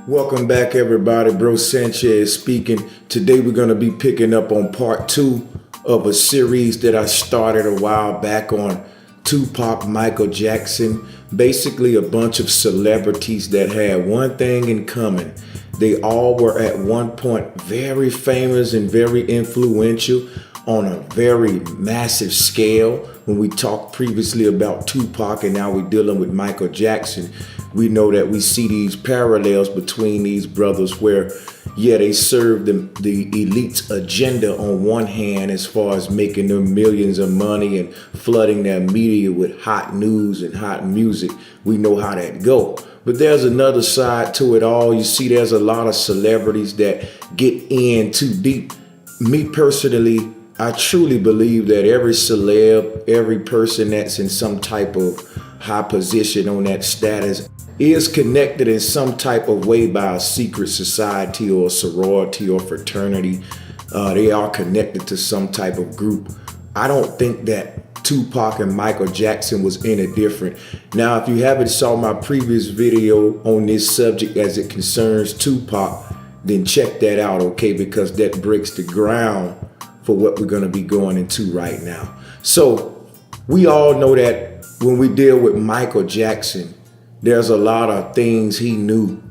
Welcome back, everybody. Bro Sanchez speaking. Today we're going to be picking up on part 2 of a series that I started a while back on Tupac, Michael Jackson. Basically a bunch of celebrities that had one thing in common. They all were at one point very famous and very influential on a very massive scale. When we talked previously about Tupac and now we're dealing with Michael Jackson, we know that we see these parallels between these brothers where, yeah, they serve the elite's agenda on one hand as far as making them millions of money and flooding their media with hot news and hot music. We know how that go. But there's another side to it all. You see, there's a lot of celebrities that get in too deep. Me personally, I truly believe that every celeb, every person that's in some type of high position on that status is connected in some type of way by a secret society or sorority or fraternity. They are connected to some type of group. I don't think that Tupac and Michael Jackson was any different. Now, if you haven't saw my previous video on this subject as it concerns Tupac, then check that out, okay? Because that breaks the ground for what we're going to be going into right now. So we all know that when we deal with Michael Jackson, there's a lot of things he knew.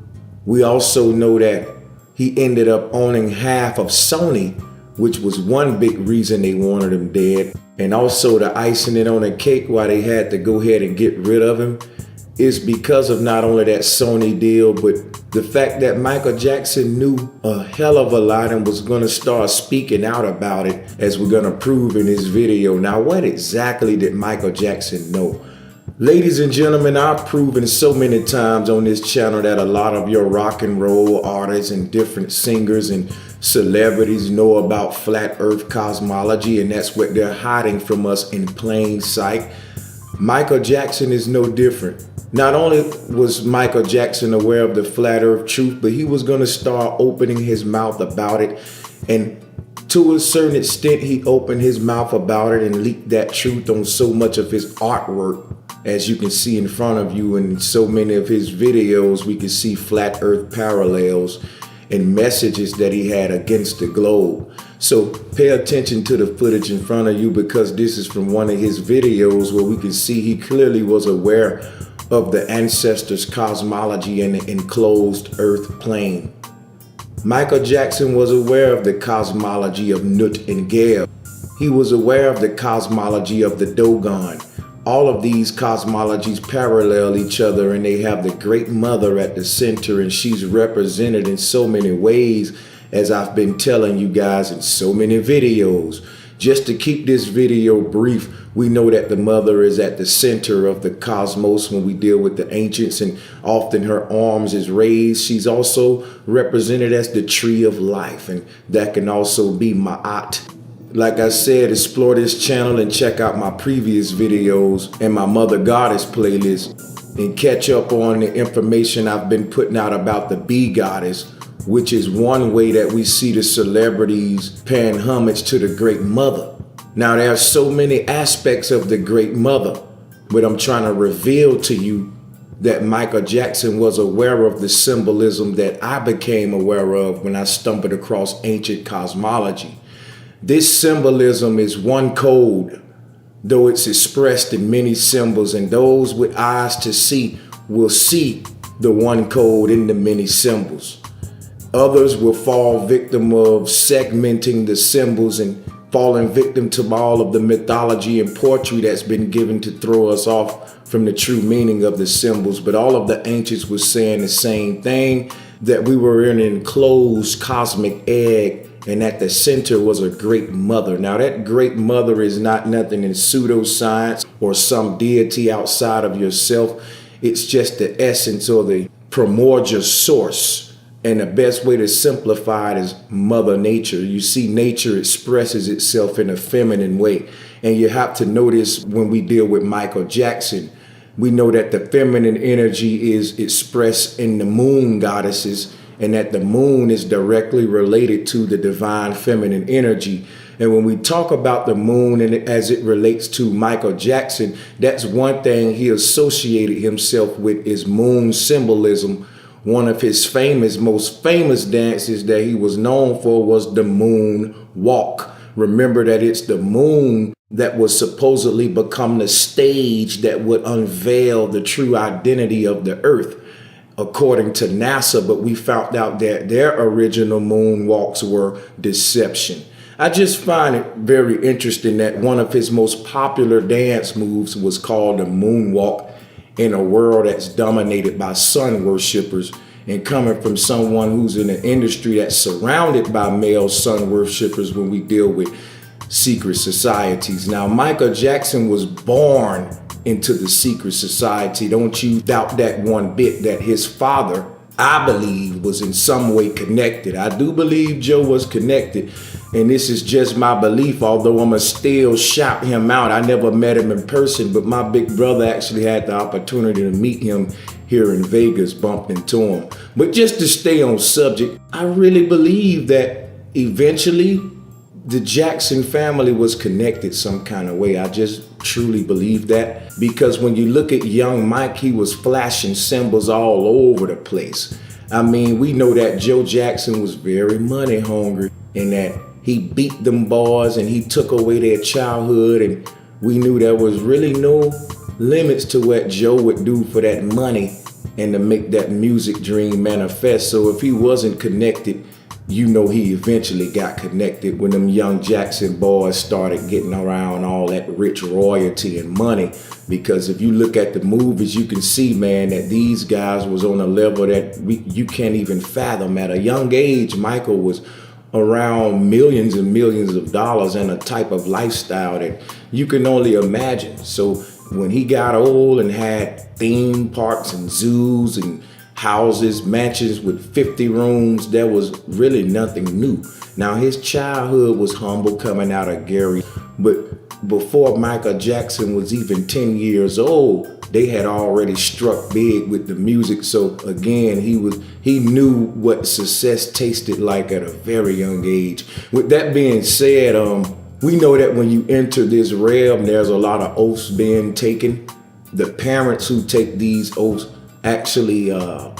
We also know that he ended up owning half of Sony, which was one big reason they wanted him dead. And also the icing it on the cake why they had to go ahead and get rid of him is because of not only that Sony deal, but the fact that Michael Jackson knew a hell of a lot and was going to start speaking out about it, as we're going to prove in this video. Now, what exactly did Michael Jackson know? Ladies and gentlemen, I've proven so many times on this channel that a lot of your rock and roll artists and different singers and celebrities know about flat earth cosmology, and that's what they're hiding from us in plain sight. Michael Jackson is no different. Not only was Michael Jackson aware of the flat earth truth, but he was going to start opening his mouth about it. And to a certain extent, he opened his mouth about it and leaked that truth on so much of his artwork. As you can see in front of you in so many of his videos, we can see flat earth parallels and messages that he had against the globe. So pay attention to the footage in front of you, because this is from one of his videos where we can see he clearly was aware of the ancestors' cosmology and the enclosed earth plane. Michael Jackson was aware of the cosmology of Nut and Geb. He was aware of the cosmology of the Dogon. All of these cosmologies parallel each other, and they have the Great Mother at the center, and she's represented in so many ways, as I've been telling you guys in so many videos. Just to keep this video brief, we know that the mother is at the center of the cosmos when we deal with the ancients, and often her arms is raised. She's also represented as the tree of life, and that can also be Ma'at. Like I said, explore this channel and check out my previous videos and my Mother Goddess playlist, and catch up on the information I've been putting out about the Bee Goddess, which is one way that we see the celebrities paying homage to the Great Mother. Now, there are so many aspects of the Great Mother, but I'm trying to reveal to you that Michael Jackson was aware of the symbolism that I became aware of when I stumbled across ancient cosmology. This symbolism is one code, though it's expressed in many symbols, and those with eyes to see will see the one code in the many symbols. Others will fall victim of segmenting the symbols and falling victim to all of the mythology and poetry that's been given to throw us off from the true meaning of the symbols. But all of the ancients were saying the same thing, that we were in an enclosed cosmic egg, and at the center was a great mother. Now, that great mother is not nothing in pseudoscience or some deity outside of yourself. It's just the essence or the primordial source. And the best way to simplify it is Mother Nature. You see, nature expresses itself in a feminine way. And you have to notice when we deal with Michael Jackson, we know that the feminine energy is expressed in the moon goddesses, and that the moon is directly related to the divine feminine energy. And when we talk about the moon and as it relates to Michael Jackson, that's one thing he associated himself with, is moon symbolism, One of his most famous dances that he was known for was the moon walk. Remember that it's the moon that was supposedly become the stage that would unveil the true identity of the earth, according to NASA, but we found out that their original moonwalks were deception. I just find it very interesting that one of his most popular dance moves was called the moonwalk in a world that's dominated by sun worshipers, and coming from someone who's in an industry that's surrounded by male sun worshipers when we deal with secret societies. Now, Michael Jackson was born into the secret society. Don't you doubt that one bit, that his father, I believe, was in some way connected. I do believe Joe was connected, and this is just my belief, although I'ma still shout him out. I never met him in person, but my big brother actually had the opportunity to meet him here in Vegas, bumped into him. But just to stay on subject, I really believe that eventually the Jackson family was connected some kind of way. I just truly believe that, because when you look at young Mike, he was flashing symbols all over the place. I mean, we know that Joe Jackson was very money hungry and that he beat them boys and he took away their childhood, and we knew there was really no limits to what Joe would do for that money and to make that music dream manifest. So if he wasn't connected, you know he eventually got connected when them young Jackson boys started getting around all that rich royalty and money. Because if you look at the movies, you can see, man, that these guys was on a level that you can't even fathom. At a young age, Michael was around millions and millions of dollars and a type of lifestyle that you can only imagine. So when he got old and had theme parks and zoos and houses, mansions with 50 rooms, there was really nothing new. Now, his childhood was humble coming out of Gary, but before Michael Jackson was even 10 years old, they had already struck big with the music. So again, he knew what success tasted like at a very young age. With that being said, we know that when you enter this realm, there's a lot of oaths being taken. The parents who take these oaths actually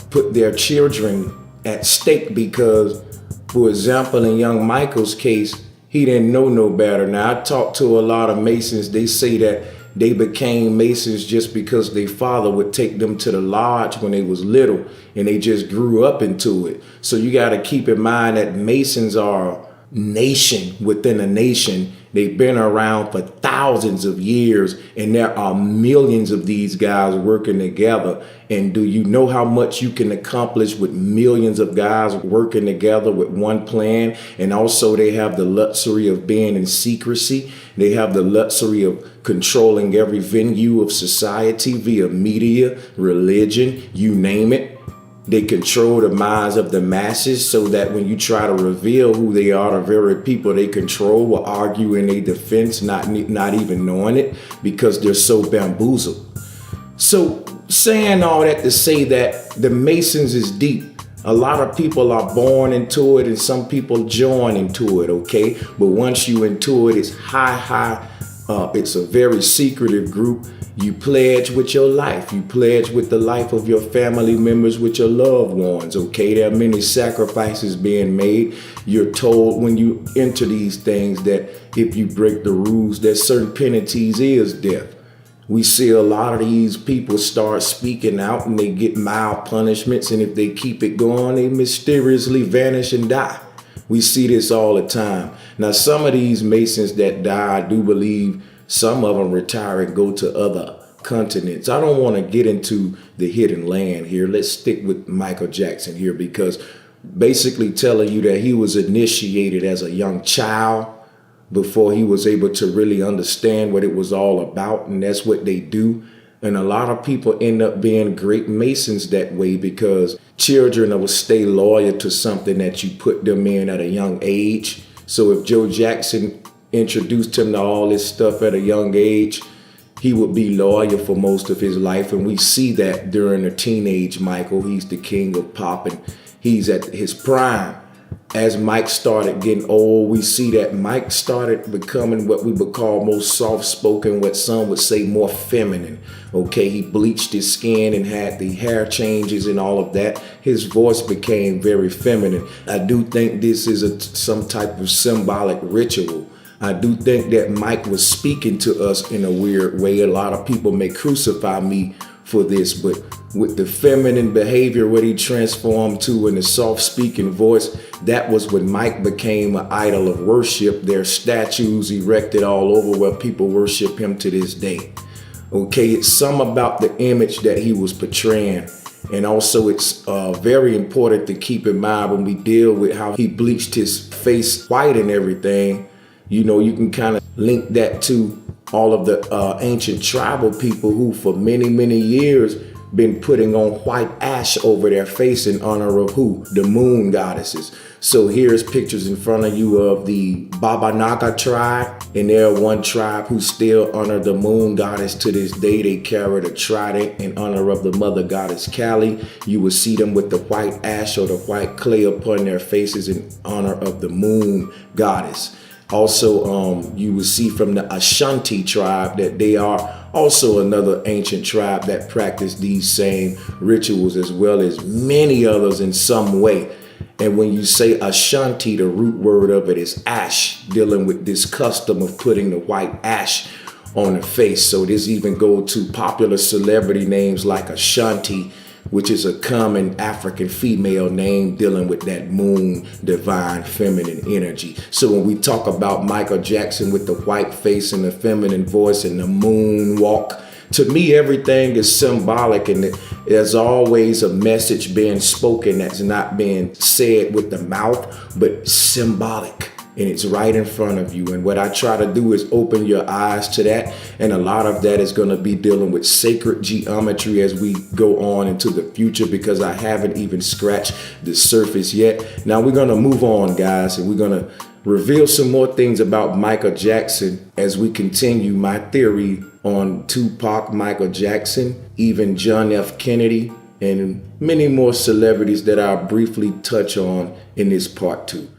put their children at stake because, for example, in young Michael's case, he didn't know no better. Now, I talked to a lot of Masons. They say that they became Masons just because their father would take them to the lodge when they was little, and they just grew up into it. So you got to keep in mind that Masons are a nation within a nation. They've been around for thousands of years, and there are millions of these guys working together. And do you know how much you can accomplish with millions of guys working together with one plan? And also they have the luxury of being in secrecy. They have the luxury of controlling every venue of society via media, religion, you name it. They control the minds of the masses so that when you try to reveal who they are, the very people they control will argue in their defense, not even knowing it, because they're so bamboozled. So saying all that to say that the Masons is deep. A lot of people are born into it and some people join into it, okay? But once you into it, it's high. It's a very secretive group. You pledge with your life. You pledge with the life of your family members, with your loved ones, okay? There are many sacrifices being made. You're told when you enter these things that if you break the rules, that certain penalties is death. We see a lot of these people start speaking out and they get mild punishments, and if they keep it going, they mysteriously vanish and die. We see this all the time. Now, some of these Masons that die, I do believe some of them retire and go to other continents. I don't want to get into the hidden land here. Let's stick with Michael Jackson here, because basically telling you that he was initiated as a young child before he was able to really understand what it was all about. And that's what they do. And a lot of people end up being great Masons that way, because children will stay loyal to something that you put them in at a young age. So if Joe Jackson introduced him to all this stuff at a young age, he would be loyal for most of his life. And we see that during the teenage Michael. He's the king of pop and he's at his prime. as Mike started getting old, we see that Mike started becoming what we would call more soft-spoken, what some would say more feminine. Okay, he bleached his skin and had the hair changes and all of that. His voice became very feminine. I do think this is some type of symbolic ritual. I do think that Mike was speaking to us in a weird way. A lot of people may crucify me for this, but with the feminine behavior, what he transformed to in the soft-speaking voice, that was when Mike became an idol of worship. There are statues erected all over where people worship him to this day. Okay, it's some about the image that he was portraying. And also it's very important to keep in mind when we deal with how he bleached his face white and everything. You know, you can kind of link that to all of the ancient tribal people who for many, many years been putting on white ash over their face in honor of who? The moon goddesses. So here's pictures in front of you of the Babanaga tribe, and they're one tribe who still honor the moon goddess to this day. They carry a trident in honor of the mother goddess Kali. You will see them with the white ash or the white clay upon their faces in honor of the moon goddess. Also, you will see from the Ashanti tribe that they are also another ancient tribe that practice these same rituals as well as many others in some way. And when you say Ashanti, the root word of it is ash, dealing with this custom of putting the white ash on the face. So this even goes to popular celebrity names like Ashanti, which is a common African female name dealing with that moon, divine feminine energy. So when we talk about Michael Jackson with the white face and the feminine voice and the moon walk, to me, everything is symbolic, and there's always a message being spoken that's not being said with the mouth, but symbolic. And it's right in front of you. And what I try to do is open your eyes to that. And a lot of that is going to be dealing with sacred geometry as we go on into the future, because I haven't even scratched the surface yet. Now we're going to move on, guys, and we're going to reveal some more things about Michael Jackson as we continue my theory on Tupac, Michael Jackson, even John F. Kennedy, and many more celebrities that I'll briefly touch on in this part 2.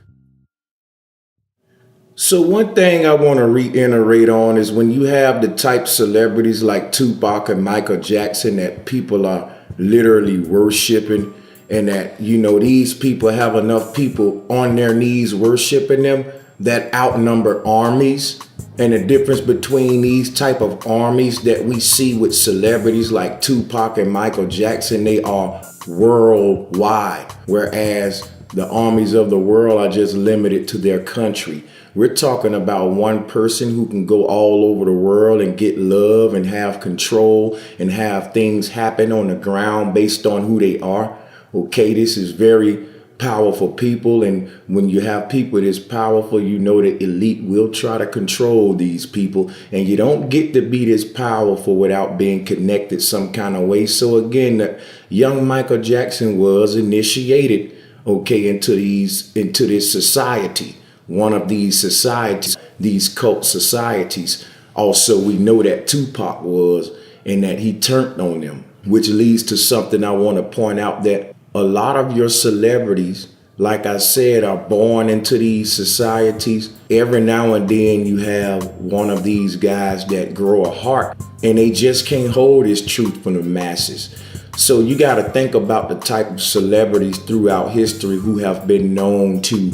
So one thing I want to reiterate on is when you have the type celebrities like Tupac and Michael Jackson that people are literally worshiping, and that, you know, these people have enough people on their knees worshiping them that outnumber armies. And the difference between these type of armies that we see with celebrities like Tupac and Michael Jackson, they are worldwide, whereas the armies of the world are just limited to their country. We're talking about one person who can go all over the world and get love and have control and have things happen on the ground based on who they are. Okay, this is very powerful people. And when you have people this powerful, you know the elite will try to control these people. And you don't get to be this powerful without being connected some kind of way. So again, the young Michael Jackson was initiated, okay, into this society. One of these societies, these cult societies. Also, we know that Tupac was, and that he turned on them, which leads to something I want to point out, that a lot of your celebrities, like I said, are born into these societies. Every now and then you have one of these guys that grow a heart, and they just can't hold this truth from the masses. So you got to think about the type of celebrities throughout history who have been known to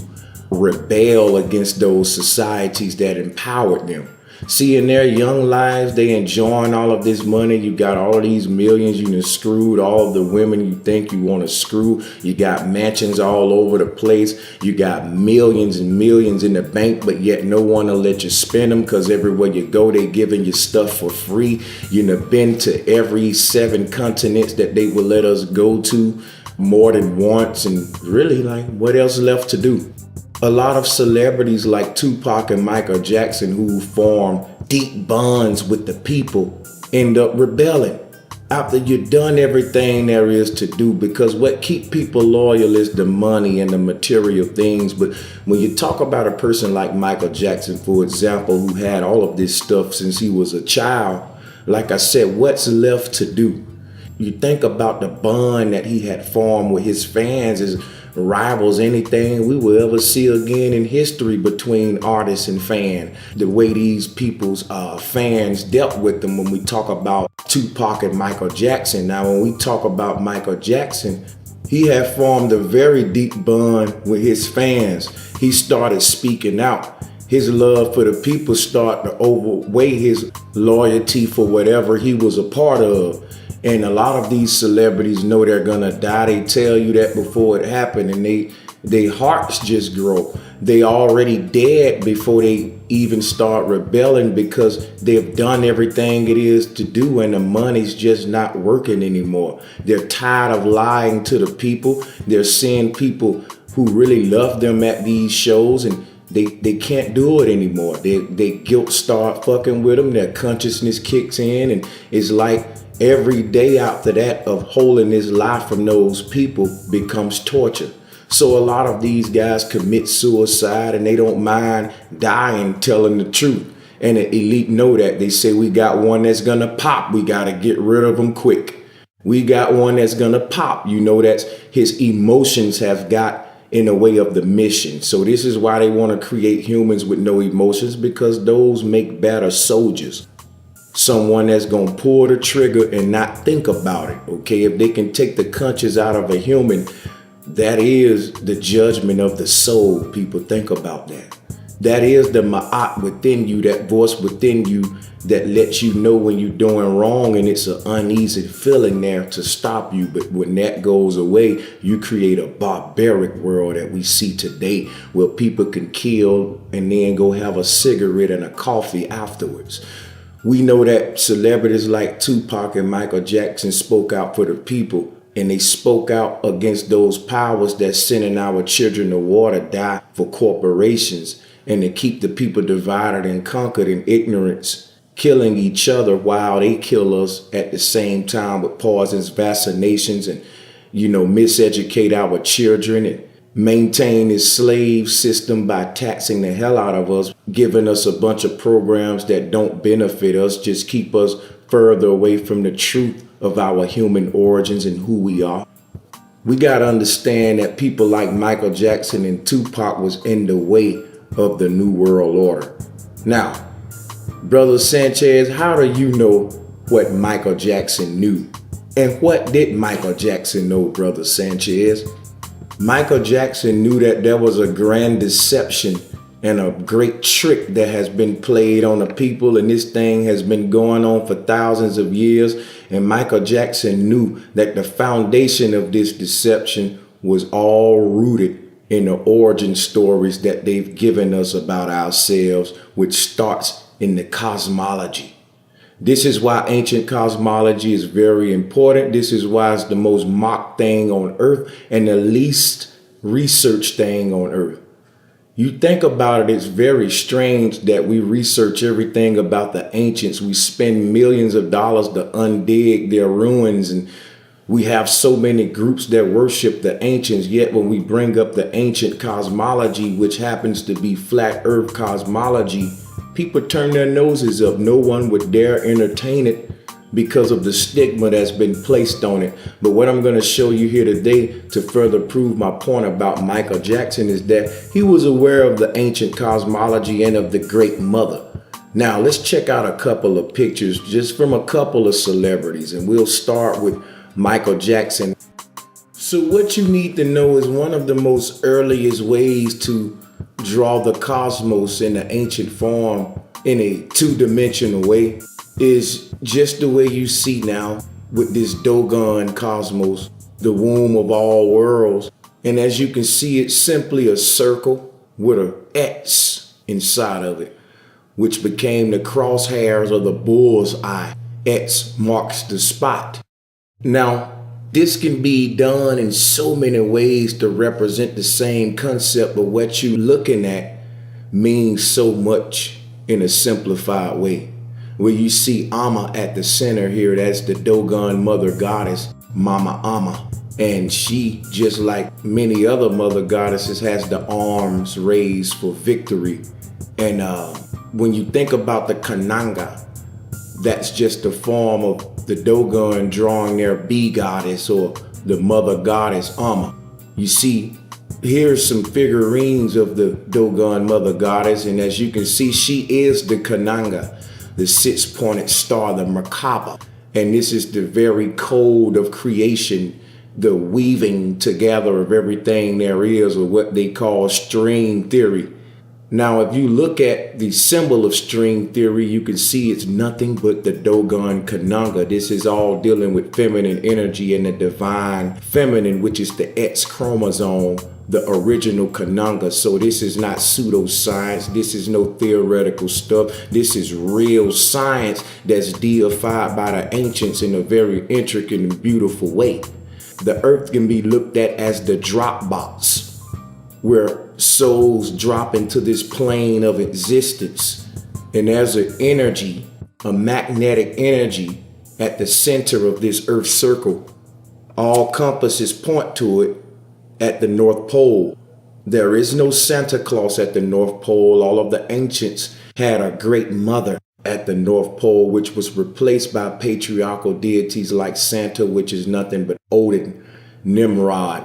rebel against those societies that empowered them. See, in their young lives, they enjoying all of this money. You got all these millions, you done screwed all of the women you think you want to screw. You got mansions all over the place. You got millions and millions in the bank, but yet no one will let you spend them, because everywhere you go, they giving you stuff for free. You done been to every 7 continents that they will let us go to more than once. And really, like, what else left to do? A lot of celebrities like Tupac and Michael Jackson, who form deep bonds with the people, end up rebelling after you've done everything there is to do, because what keep people loyal is the money and the material things. But when you talk about a person like Michael Jackson, for example, who had all of this stuff since he was a child, like I said, what's left to do? You think about the bond that he had formed with his fans is rivals anything we will ever see again in history between artists and fan. The way these people's fans dealt with them when we talk about Tupac and Michael Jackson. Now, when we talk about Michael Jackson, he had formed a very deep bond with his fans. He started speaking out. His love for the people started to outweigh his loyalty for whatever he was a part of. And a lot of these celebrities know they're gonna die. They tell you that before it happened, and their hearts just grow. They already dead before they even start rebelling because they've done everything it is to do, and the money's just not working anymore. They're tired of lying to the people. They're seeing people who really love them at these shows, and they can't do it anymore. They guilt start fucking with them. Their consciousness kicks in, and it's like every day after that of holding his life from those people becomes torture. So a lot of these guys commit suicide, and they don't mind dying telling the truth. And the elite know that. They say, we got one that's gonna pop. We gotta get rid of him quick. We got one that's gonna pop. You know, that's his emotions have got in the way of the mission. So this is why they want to create humans with no emotions, because those make better soldiers. Someone that's gonna pull the trigger and not think about it. Okay, if they can take the conscience out of a human, that is the judgment of the soul. People, think about that. That is the ma'at within you, that voice within you that lets you know when you're doing wrong, and it's an uneasy feeling there to stop you. But when that goes away, you create a barbaric world that we see today, where people can kill and then go have a cigarette and a coffee afterwards. We know that celebrities like Tupac and Michael Jackson spoke out for the people, and they spoke out against those powers that's sending our children to war to die for corporations and to keep the people divided and conquered in ignorance, killing each other while they kill us at the same time with poisons, vaccinations, and, miseducate our children and maintain this slave system by taxing the hell out of us, giving us a bunch of programs that don't benefit us, just keep us further away from the truth of our human origins and who we are. We got to understand that people like Michael Jackson and Tupac was in the way of the New World Order. Now, Brother Sanchez, how do you know what Michael Jackson knew? And what did Michael Jackson know, Brother Sanchez? Michael Jackson knew that there was a grand deception and a great trick that has been played on the people, and this thing has been going on for thousands of years. And Michael Jackson knew that the foundation of this deception was all rooted in the origin stories that they've given us about ourselves, which starts in the cosmology. This is why ancient cosmology is very important. This is why it's the most mocked thing on earth and the least researched thing on earth. You think about it, it's very strange that we research everything about the ancients. We spend millions of dollars to undig their ruins, and we have so many groups that worship the ancients. Yet when we bring up the ancient cosmology, which happens to be flat earth cosmology, people turn their noses up. No one would dare entertain it because of the stigma that's been placed on it. But what I'm going to show you here today to further prove my point about Michael Jackson is that he was aware of the ancient cosmology and of the Great Mother. Now, let's check out a couple of pictures just from a couple of celebrities, and we'll start with Michael Jackson. So what you need to know is one of the most earliest ways to draw the cosmos in the ancient form in a two-dimensional way is just the way you see now with this Dogon cosmos, the womb of all worlds. And as you can see, it's simply a circle with an X inside of it, which became the crosshairs of the bull's eye. X marks the spot. Now, this can be done in so many ways to represent the same concept, but what you're looking at means so much in a simplified way. Where you see Amma at the center here, that's the Dogon mother goddess, Mama Amma. And she, just like many other mother goddesses, has the arms raised for victory. And when you think about the Kananga, that's just the form of the Dogon drawing their bee goddess or the mother goddess Amma. You see, Here's some figurines of the Dogon Mother Goddess, and as you can see, she is the Kananga, the six-pointed star, the Merkaba. And this is the very code of creation, the weaving together of everything there is, or what they call string theory. Now, if you look at the symbol of string theory, you can see it's nothing but the Dogon Kananga. This is all dealing with feminine energy and the divine feminine, which is the X chromosome, the original Kananga. So this is not pseudoscience. This is no theoretical stuff. This is real science that's deified by the ancients in a very intricate and beautiful way. The earth can be looked at as the drop box, where souls drop into this plane of existence. And there's an energy, a magnetic energy at the center of this earth circle. All compasses point to it at the North Pole. There is no Santa Claus at the North Pole. All of the ancients had a great mother at the North Pole, which was replaced by patriarchal deities like Santa, which is nothing but Odin, Nimrod,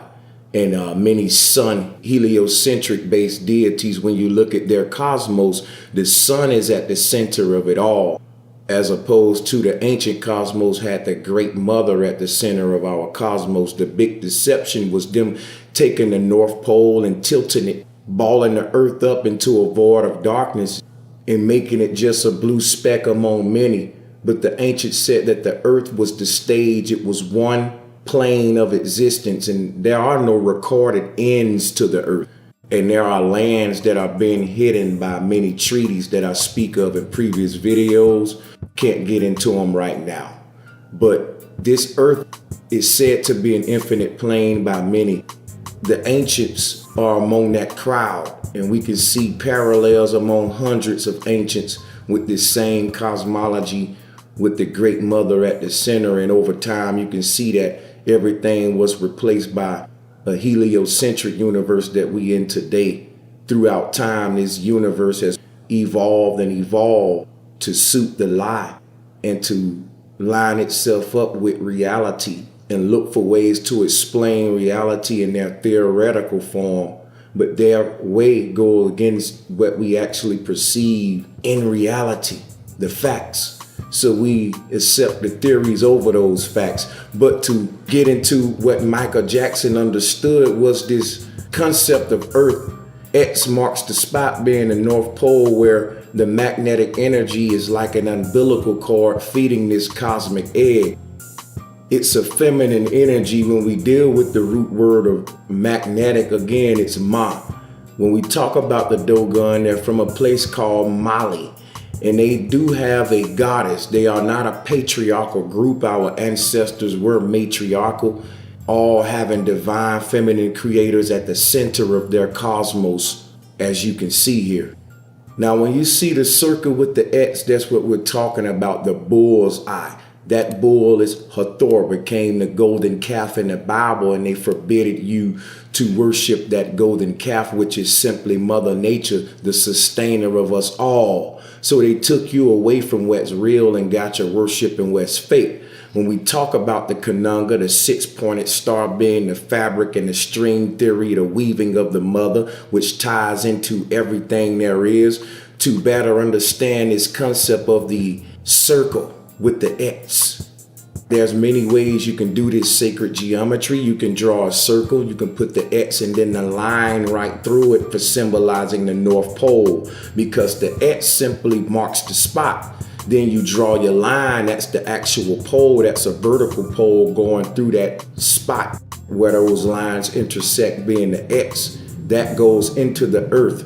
and many sun heliocentric based deities. When you look at their cosmos, the sun is at the center of it all, as opposed to the ancient cosmos had the great mother at the center of our cosmos. The big deception was them taking the North Pole and tilting it, balling the earth up into a void of darkness and making it just a blue speck among many. But the ancients said that the earth was the stage. It was one plane of existence, and there are no recorded ends to the earth. And there are lands that are being hidden by many treaties that I speak of in previous videos. Can't get into them right now. But this earth is said to be an infinite plane by many. The ancients are among that crowd, and we can see parallels among hundreds of ancients with this same cosmology, with the great mother at the center. And over time, you can see that everything was replaced by a heliocentric universe that we in today. Throughout time, this universe has evolved and evolved to suit the lie and to line itself up with reality and look for ways to explain reality in their theoretical form. But their way go against what we actually perceive in reality, the facts. So we accept the theories over those facts. But to get into what Michael Jackson understood was this concept of Earth. X marks the spot being the North Pole, where the magnetic energy is like an umbilical cord feeding this cosmic egg. It's a feminine energy. When we deal with the root word of magnetic, again, it's Ma. When we talk about the Dogon, they're from a place called Mali. And they do have a goddess. They are not a patriarchal group. Our ancestors were matriarchal, all having divine feminine creators at the center of their cosmos, as you can see here. Now, when you see the circle with the X, that's what we're talking about, the bull's eye. That bull is Hathor, became the golden calf in the Bible, and they forbid you to worship that golden calf, which is simply Mother Nature, the sustainer of us all. So they took you away from what's real and got you worshiping what's fake. When we talk about the Kananga, the six-pointed star being the fabric and the string theory, the weaving of the mother, which ties into everything there is, to better understand this concept of the circle with the X. There's many ways you can do this sacred geometry. You can draw a circle, you can put the X and then the line right through it for symbolizing the North Pole, because the X simply marks the spot. Then you draw your line, that's the actual pole, that's a vertical pole going through that spot where those lines intersect, being the X. That goes into the earth.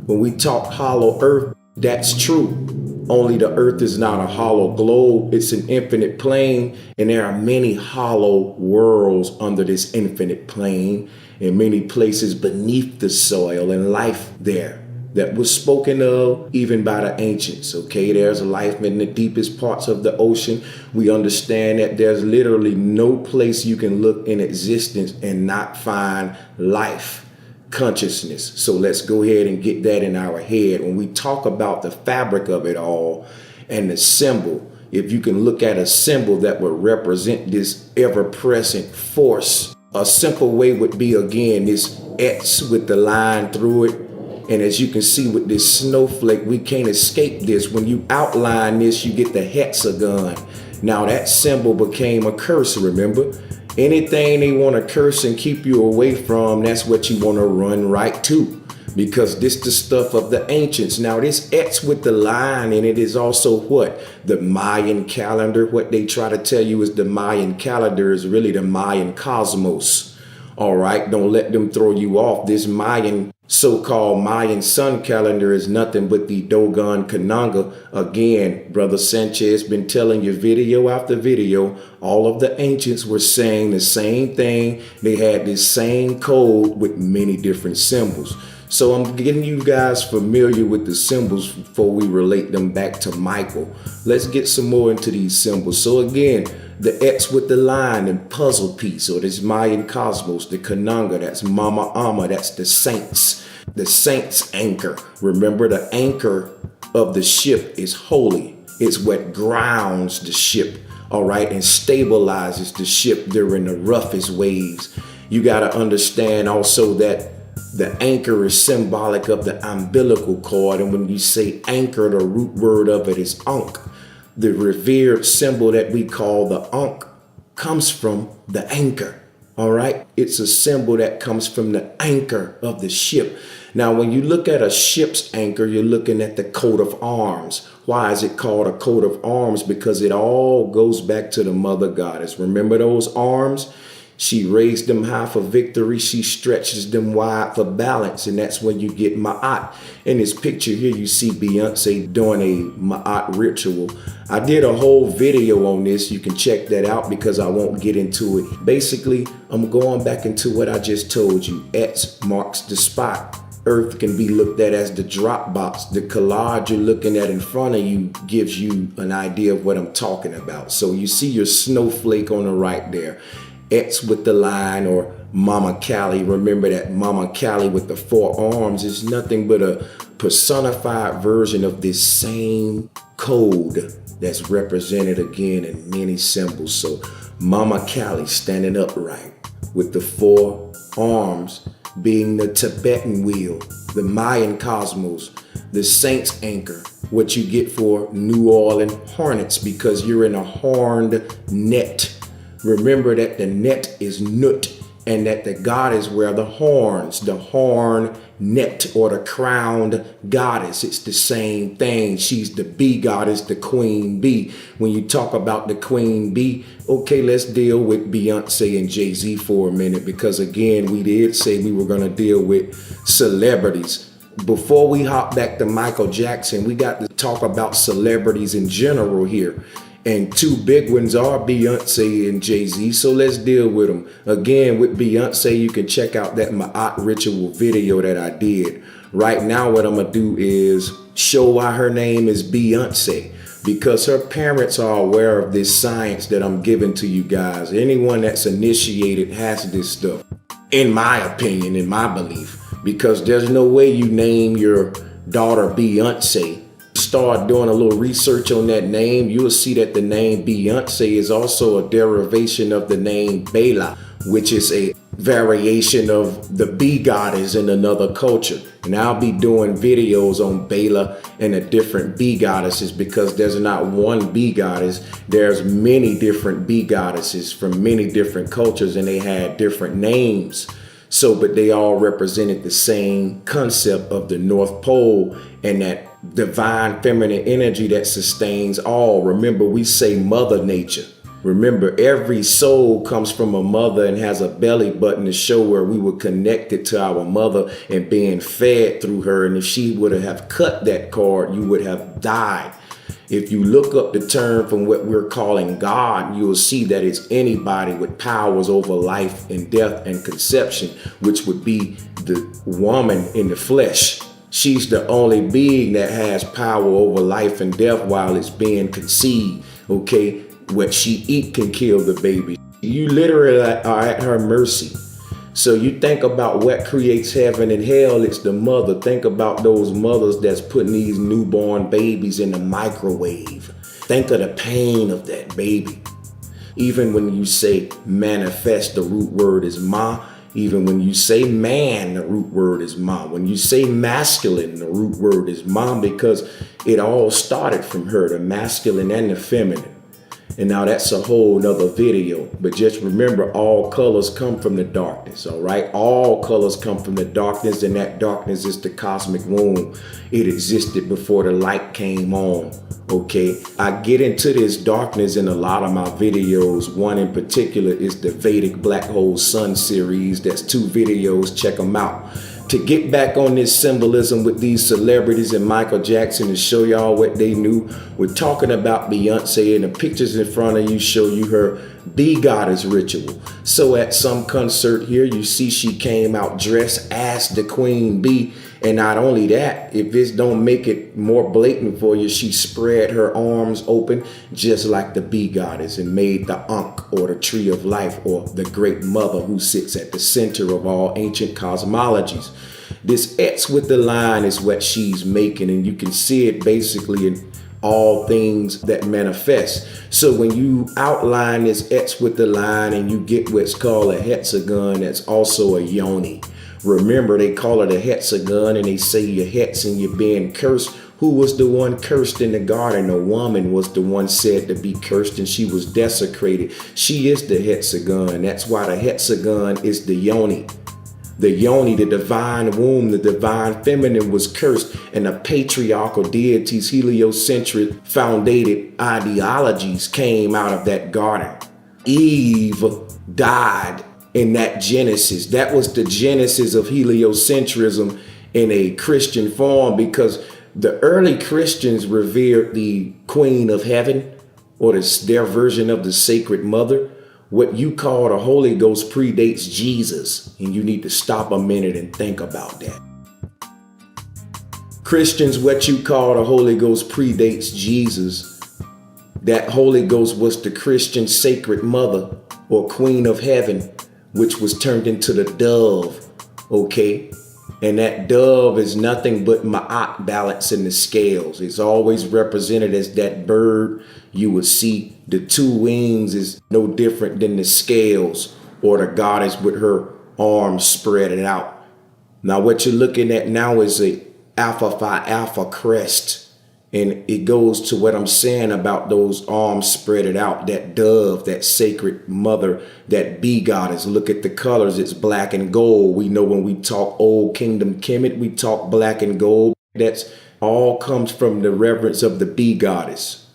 When we talk hollow earth, that's true. Only the earth is not a hollow globe. It's an infinite plane, and there are many hollow worlds under this infinite plane, and many places beneath the soil and life there that was spoken of even by the ancients. Okay, there's life in the deepest parts of the ocean. We understand that there's literally no place you can look in existence and not find life, consciousness. So let's go ahead and get that in our head. When we talk about the fabric of it all and the symbol, if you can look at a symbol that would represent this ever-present force, a simple way would be, again, this X with the line through it. And as you can see with this snowflake, we can't escape this. When you outline this, you get the hexagon. Now that symbol became a curse, remember? Anything they want to curse and keep you away from, that's what you want to run right to. Because this the stuff of the ancients. Now this X with the line in it is also what? The Mayan calendar. What they try to tell you is the Mayan calendar is really the Mayan cosmos. All right, don't let them throw you off. This Mayan, so-called Mayan sun calendar is nothing but the Dogon Kananga. Again, Brother Sanchez been telling you video after video, all of the ancients were saying the same thing. They had this same code with many different symbols. So I'm getting you guys familiar with the symbols before we relate them back to Michael. Let's get some more into these symbols. So again, the X with the line and puzzle piece, or this Mayan cosmos, the Kananga, that's Mama Ama, that's the saints anchor. Remember, the anchor of the ship is holy. It's what grounds the ship, all right, and stabilizes the ship during the roughest waves. You got to understand also that the anchor is symbolic of the umbilical cord. And when you say anchor, the root word of it is Ankh. The revered symbol that we call the Ankh comes from the anchor. All right. It's a symbol that comes from the anchor of the ship. Now, when you look at a ship's anchor, you're looking at the coat of arms. Why is it called a coat of arms? Because it all goes back to the mother goddess. Remember those arms? She raised them high for victory. She stretches them wide for balance. And that's when you get Ma'at. In this picture here, you see Beyonce doing a Ma'at ritual. I did a whole video on this. You can check that out because I won't get into it. Basically, I'm going back into what I just told you. X marks the spot. Earth can be looked at as the drop box. The collage you're looking at in front of you gives you an idea of what I'm talking about. So you see your snowflake on the right there. X with the line, or Mama Kali. Remember that Mama Kali with the 4 arms is nothing but a personified version of this same code that's represented again in many symbols. So Mama Kali standing upright with the 4 arms being the Tibetan wheel, the Mayan cosmos, the saint's anchor, what you get for New Orleans Hornets, because you're in a horned net. Remember that the net is Nut, and that the goddess wear the horns, the horn net, or the crowned goddess. It's the same thing. She's the bee goddess, the queen bee. When you talk about the queen bee, okay, let's deal with Beyonce and Jay-Z for a minute, because again, we did say we were going to deal with celebrities. Before we hop back to Michael Jackson, we got to talk about celebrities in general here. And 2 big ones are Beyonce and Jay-Z, so let's deal with them. Again, with Beyonce, you can check out that Ma'at ritual video that I did. Right now, what I'm going to do is show why her name is Beyonce, because her parents are aware of this science that I'm giving to you guys. Anyone that's initiated has this stuff, in my opinion, in my belief, because there's no way you name your daughter Beyonce. Start doing a little research on that name, you'll see that the name Beyonce is also a derivation of the name Bela, which is a variation of the bee goddess in another culture. And I'll be doing videos on Bela and the different bee goddesses, because there's not one bee goddess. There's many different bee goddesses from many different cultures, and they had different names. So, but they all represented the same concept of the North Pole and that divine feminine energy that sustains all. Remember, we say Mother Nature. Remember, every soul comes from a mother and has a belly button to show where we were connected to our mother and being fed through her. And if she would have cut that cord, you would have died. If you look up the term from what we're calling God, you will see that it's anybody with powers over life and death and conception, which would be the woman in the flesh. She's the only being that has power over life and death while it's being conceived. Okay, what she eat can kill the baby. You literally are at her mercy. So you think about what creates heaven and hell, it's the mother. Think about those mothers that's putting these newborn babies in the microwave. Think of the pain of that baby. Even when you say manifest, the root word is ma, Even when you say man, the root word is mom. When you say masculine, the root word is mom, because it all started from her, the masculine and the feminine. And now that's a whole nother video. But just remember, all colors come from the darkness, all right? All colors come from the darkness, and that darkness is the cosmic womb. It existed before the light came on, okay? I get into this darkness in a lot of my videos. One in particular is the Vedic Black Hole Sun series. That's 2 videos, check them out. To get back on this symbolism with these celebrities and Michael Jackson and show y'all what they knew, we're talking about Beyonce, and the pictures in front of you show you her bee goddess ritual. So at some concert here, you see she came out dressed as the queen bee. And not only that, if this don't make it more blatant for you, she spread her arms open just like the bee goddess and made the Ankh, or the tree of life, or the great mother who sits at the center of all ancient cosmologies. This X with the line is what she's making, and you can see it basically in all things that manifest. So when you outline this X with the line and you get what's called a hexagon, that's also a yoni. Remember, they call it a hexagon, and they say you're hex and you're being cursed. Who was the one cursed in the garden? A woman was the one said to be cursed, and she was desecrated. She is the hexagon. That's why the hexagon is the yoni. The yoni, the divine womb, the divine feminine, was cursed, and the patriarchal deities, heliocentric founded ideologies came out of that garden. Eve died in that Genesis. That was the genesis of heliocentrism in a Christian form, because the early Christians revered the Queen of Heaven, or their version of the Sacred Mother. What you call the Holy Ghost predates Jesus, and you need to stop a minute and think about that. Christians, what you call the Holy Ghost predates Jesus. That Holy Ghost was the Christian Sacred Mother, or Queen of Heaven, which was turned into the dove, okay? And that dove is nothing but ma'at, balance in the scales. It's always represented as that bird you would see. The 2 wings is no different than the scales, or the goddess with her arms spread out. Now what you're looking at now is a Alpha Phi Alpha crest. And it goes to what I'm saying about those arms spread out, that dove, that sacred mother, that bee goddess. Look at the colors, it's black and gold. We know when we talk Old Kingdom Kemet, we talk black and gold. That's all comes from the reverence of the bee goddess.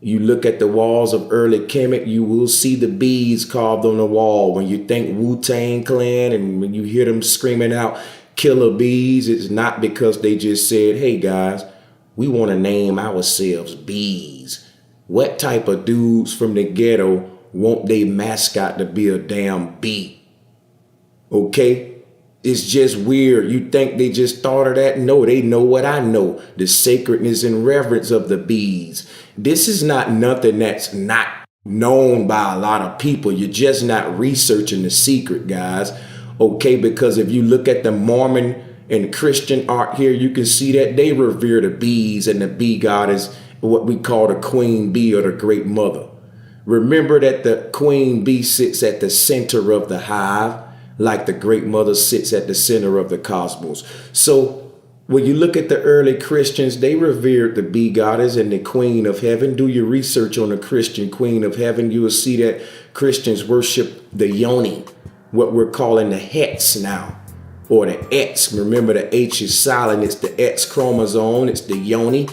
You look at the walls of early Kemet, you will see the bees carved on the wall. When you think Wu-Tang Clan, and when you hear them screaming out killer bees, it's not because they just said, hey guys, we want to name ourselves bees. What type of dudes from the ghetto want their mascot to be a damn bee? Okay? It's just weird. You think they just thought of that? No, they know what I know. The sacredness and reverence of the bees. This is not nothing that's not known by a lot of people. You're just not researching the secret, guys. Okay? Because if you look at the Mormon and Christian art here, you can see that they revere the bees and the bee goddess, what we call the queen bee, or the great mother. Remember that the queen bee sits at the center of the hive, like the great mother sits at the center of the cosmos. So when you look at the early Christians, they revered the bee goddess and the queen of heaven. Do your research on the Christian queen of heaven. You will see that Christians worship the yoni, what we're calling the hex now. Or the X. Remember, the H is silent. It's the X chromosome. It's the yoni.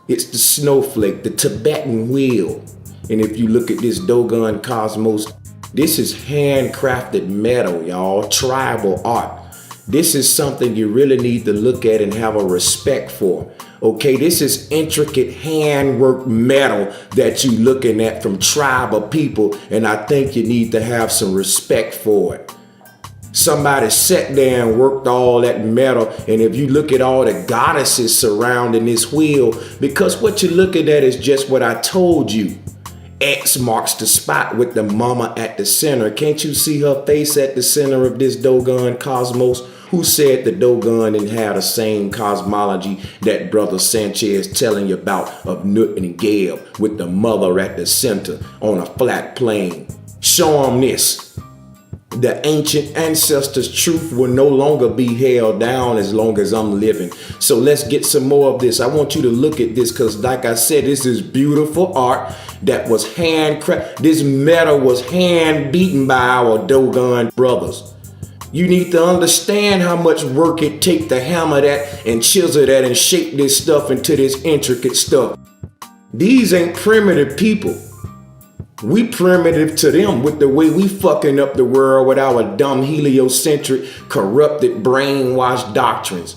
It's the snowflake, the Tibetan wheel. And if you look at this Dogon cosmos, this is handcrafted metal, y'all. Tribal art. This is something you really need to look at and have a respect for. Okay, this is intricate handwork metal that you're looking at from tribal people. And I think you need to have some respect for it. Somebody sat there and worked all that metal. And if you look at all the goddesses surrounding this wheel, because what you're looking at is just what I told you. X marks the spot with the mama at the center. Can't you see her face at the center of this Dogon cosmos? Who said the Dogon didn't have the same cosmology that Brother Sanchez telling you about of Nut and Gale, with the mother at the center on a flat plane? Show them this. The ancient ancestors' truth will no longer be held down as long as I'm living. So let's get some more of this. I want you to look at this because, like I said, this is beautiful art that was handcrafted. This metal was hand beaten by our Dogon brothers. You need to understand how much work it takes to hammer that and chisel that and shape this stuff into this intricate stuff. These ain't primitive people. We primitive to them with the way we fucking up the world with our dumb heliocentric, corrupted, brainwashed doctrines.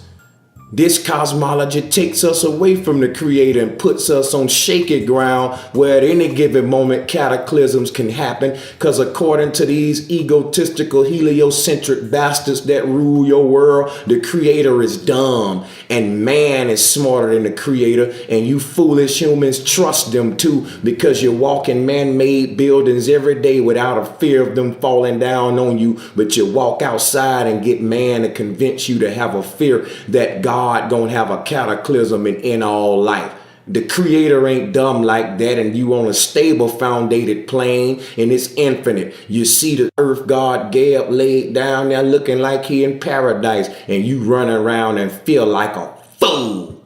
This cosmology takes us away from the creator and puts us on shaky ground where at any given moment cataclysms can happen, because according to these egotistical heliocentric bastards that rule your world, the creator is dumb and man is smarter than the creator, and you foolish humans trust them too because you walk in man-made buildings every day without a fear of them falling down on you, but you walk outside and get man to convince you to have a fear that God gonna have a cataclysm and end all life. The creator ain't dumb like that, and you on a stable founded plane and it's infinite. You see the earth god Gab laid down there looking like he in paradise, and you run around and feel like a fool.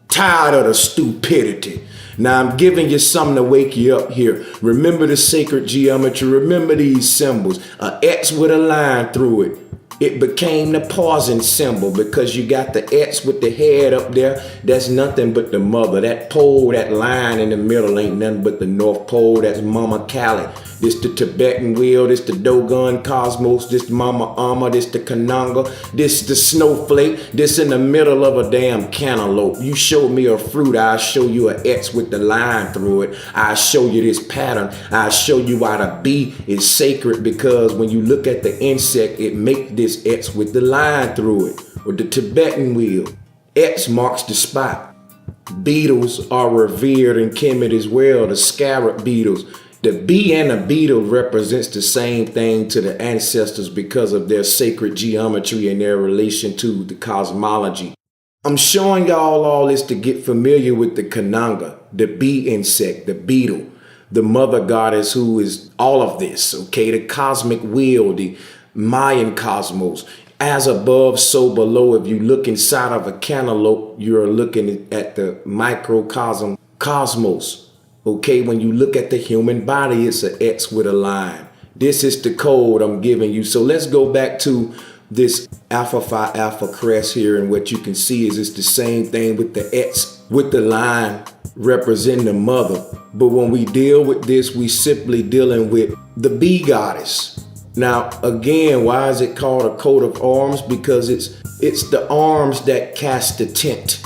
Tired of the stupidity. Now I'm giving you something to wake you up here. Remember the sacred geometry. Remember these symbols. A X with a line through it. It became the pausing symbol because you got the X with the head up there. That's nothing but the mother. That pole, that line in the middle ain't nothing but the North Pole. That's Mama Kali. This the Tibetan wheel. This the Dogon cosmos. This Mama Amma. This the Kananga. This the snowflake. This in the middle of a damn cantaloupe. You show me a fruit, I'll show you an X with the line through it. I'll show you this pattern. I'll show you why the bee is sacred, because when you look at the insect, it makes this X with the line through it, or the Tibetan wheel. X marks the spot. Beetles are revered in Kemet as well, the scarab beetles. The bee and the beetle represents the same thing to the ancestors because of their sacred geometry and their relation to the cosmology. I'm showing y'all all this to get familiar with the Kananga, the bee insect, the beetle, the mother goddess who is all of this, okay? The cosmic wheel, the Mayan cosmos. As above, so below. If you look inside of a cantaloupe, you're looking at the microcosm cosmos. Okay, when you look at the human body, it's an X with a line. This is the code I'm giving you. So let's go back to this Alpha Phi Alpha crest here, and what you can see is it's the same thing with the X with the line representing the mother. But when we deal with this, we simply dealing with the bee goddess. Now, again, why is it called a coat of arms? Because it's the arms that cast the tent.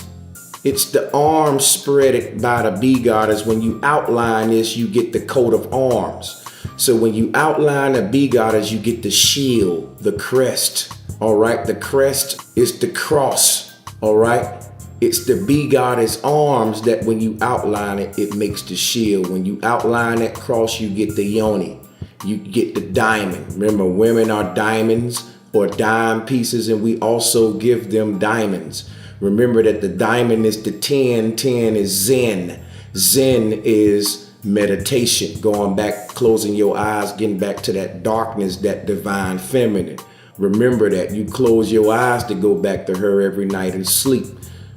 It's the arms spread by the bee goddess. When you outline this, you get the coat of arms. So when you outline the bee goddess, you get the shield, the crest. All right, the crest is the cross. All right, it's the bee goddess arms that when you outline it, it makes the shield. When you outline that cross, you get the yoni. You get the diamond. Remember, women are diamonds or dime pieces, and we also give them diamonds. Remember that the diamond is the 10, 10 is Zen. Zen is meditation, going back, closing your eyes, getting back to that darkness, that divine feminine. Remember that you close your eyes to go back to her every night and sleep.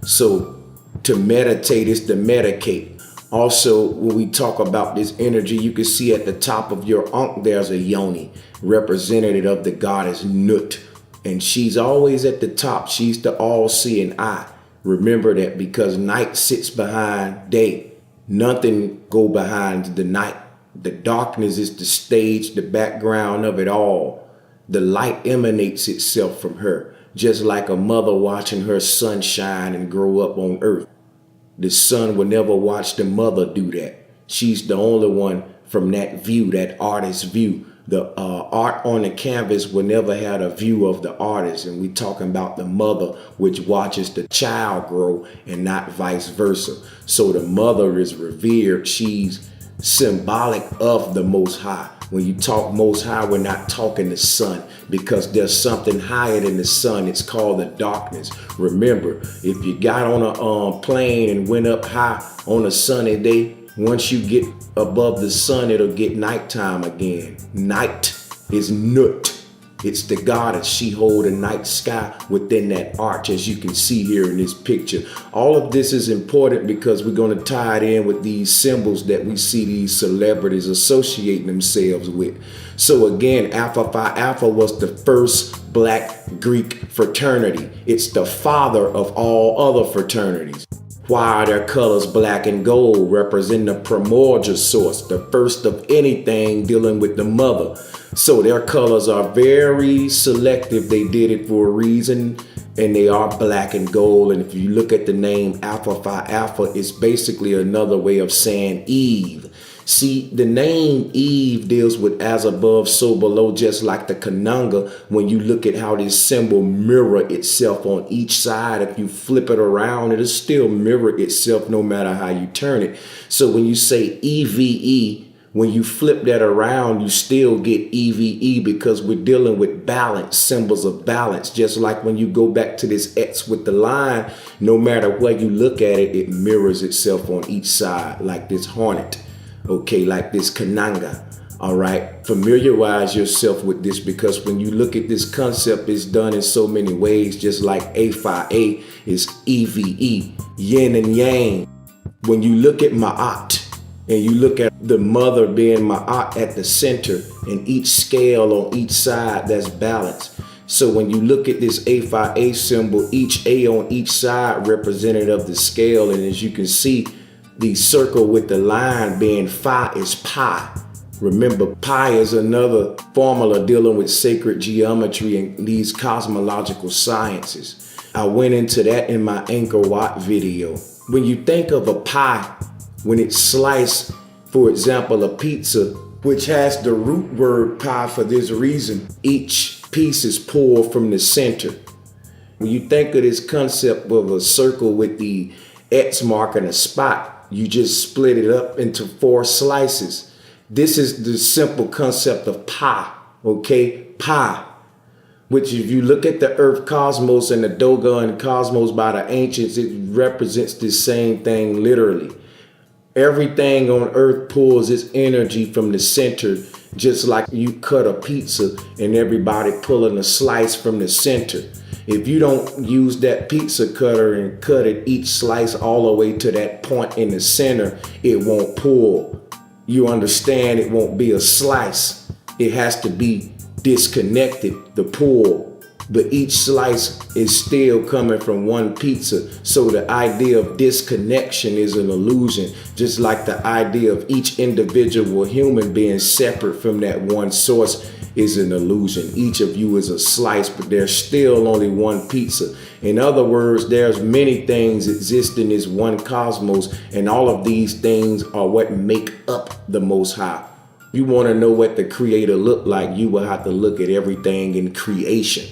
So to meditate is to medicate. Also, when we talk about this energy, you can see at the top of your ankh, there's a yoni, representative of the goddess Nut. And she's always at the top. She's the all-seeing eye. Remember that, because night sits behind day. Nothing go behind the night. The darkness is the stage, the background of it all. The light emanates itself from her, just like a mother watching her son shine and grow up on earth. The son will never watch the mother do that. She's the only one from that view, that artist's view. The art on the canvas will never have a view of the artist. And we're talking about the mother, which watches the child grow and not vice versa. So the mother is revered. She's symbolic of the Most High. When you talk Most High, we're not talking the sun, because there's something higher than the sun. It's called the darkness. Remember, if you got on a plane and went up high on a sunny day, once you get above the sun, it'll get nighttime again. Night. is Nut. It's the goddess. She hold the night sky within that arch, as you can see here in this picture. All of this is important because we're going to tie it in with these symbols that we see these celebrities associating themselves with. So again, Alpha Phi Alpha was the first black Greek fraternity. It's the father of all other fraternities. Why are their colors black and gold, representing the primordial source, the first of anything dealing with the mother? So their colors are very selective. They did it for a reason, and they are black and gold. And if you look at the name Alpha Phi Alpha, it's basically another way of saying Eve. See, the name Eve deals with as above, so below, just like the Kananga. When you look at how this symbol mirror itself on each side, if you flip it around, it'll still mirror itself no matter how you turn it. So when you say EVE, when you flip that around, you still get EVE because we're dealing with balance, symbols of balance. Just like when you go back to this X with the line, no matter where you look at it, it mirrors itself on each side, like this hornet, okay, like this Kananga. All right, familiarize yourself with this because when you look at this concept, it's done in so many ways, just like A Phi A is EVE, yin and yang. When you look at Ma'at, and you look at the mother being Ma'at at the center and each scale on each side, that's balanced. So when you look at this A Phi A symbol, each A on each side representative of the scale. And as you can see, the circle with the line being Phi is pi. Remember, pi is another formula dealing with sacred geometry and these cosmological sciences. I went into that in my Angkor Wat video. When you think of a pie, when it's sliced, for example, a pizza, which has the root word pi for this reason, each piece is pulled from the center. When you think of this concept of a circle with the X mark and a spot, you just split it up into 4 slices. This is the simple concept of pi, okay? Pi, which if you look at the earth cosmos and the Dogon cosmos by the ancients, it represents the same thing literally. Everything on earth pulls its energy from the center, just like you cut a pizza and everybody pulling a slice from the center. If you don't use that pizza cutter and cut it each slice all the way to that point in the center, it won't pull. You understand, it won't be a slice. It has to be disconnected, the pull. But each slice is still coming from one pizza. So the idea of disconnection is an illusion, just like the idea of each individual human being separate from that one source is an illusion. Each of you is a slice, but there's still only one pizza. In other words, there's many things exist in this one cosmos, and all of these things are what make up the Most High. You want to know what the Creator looked like, you will have to look at everything in creation.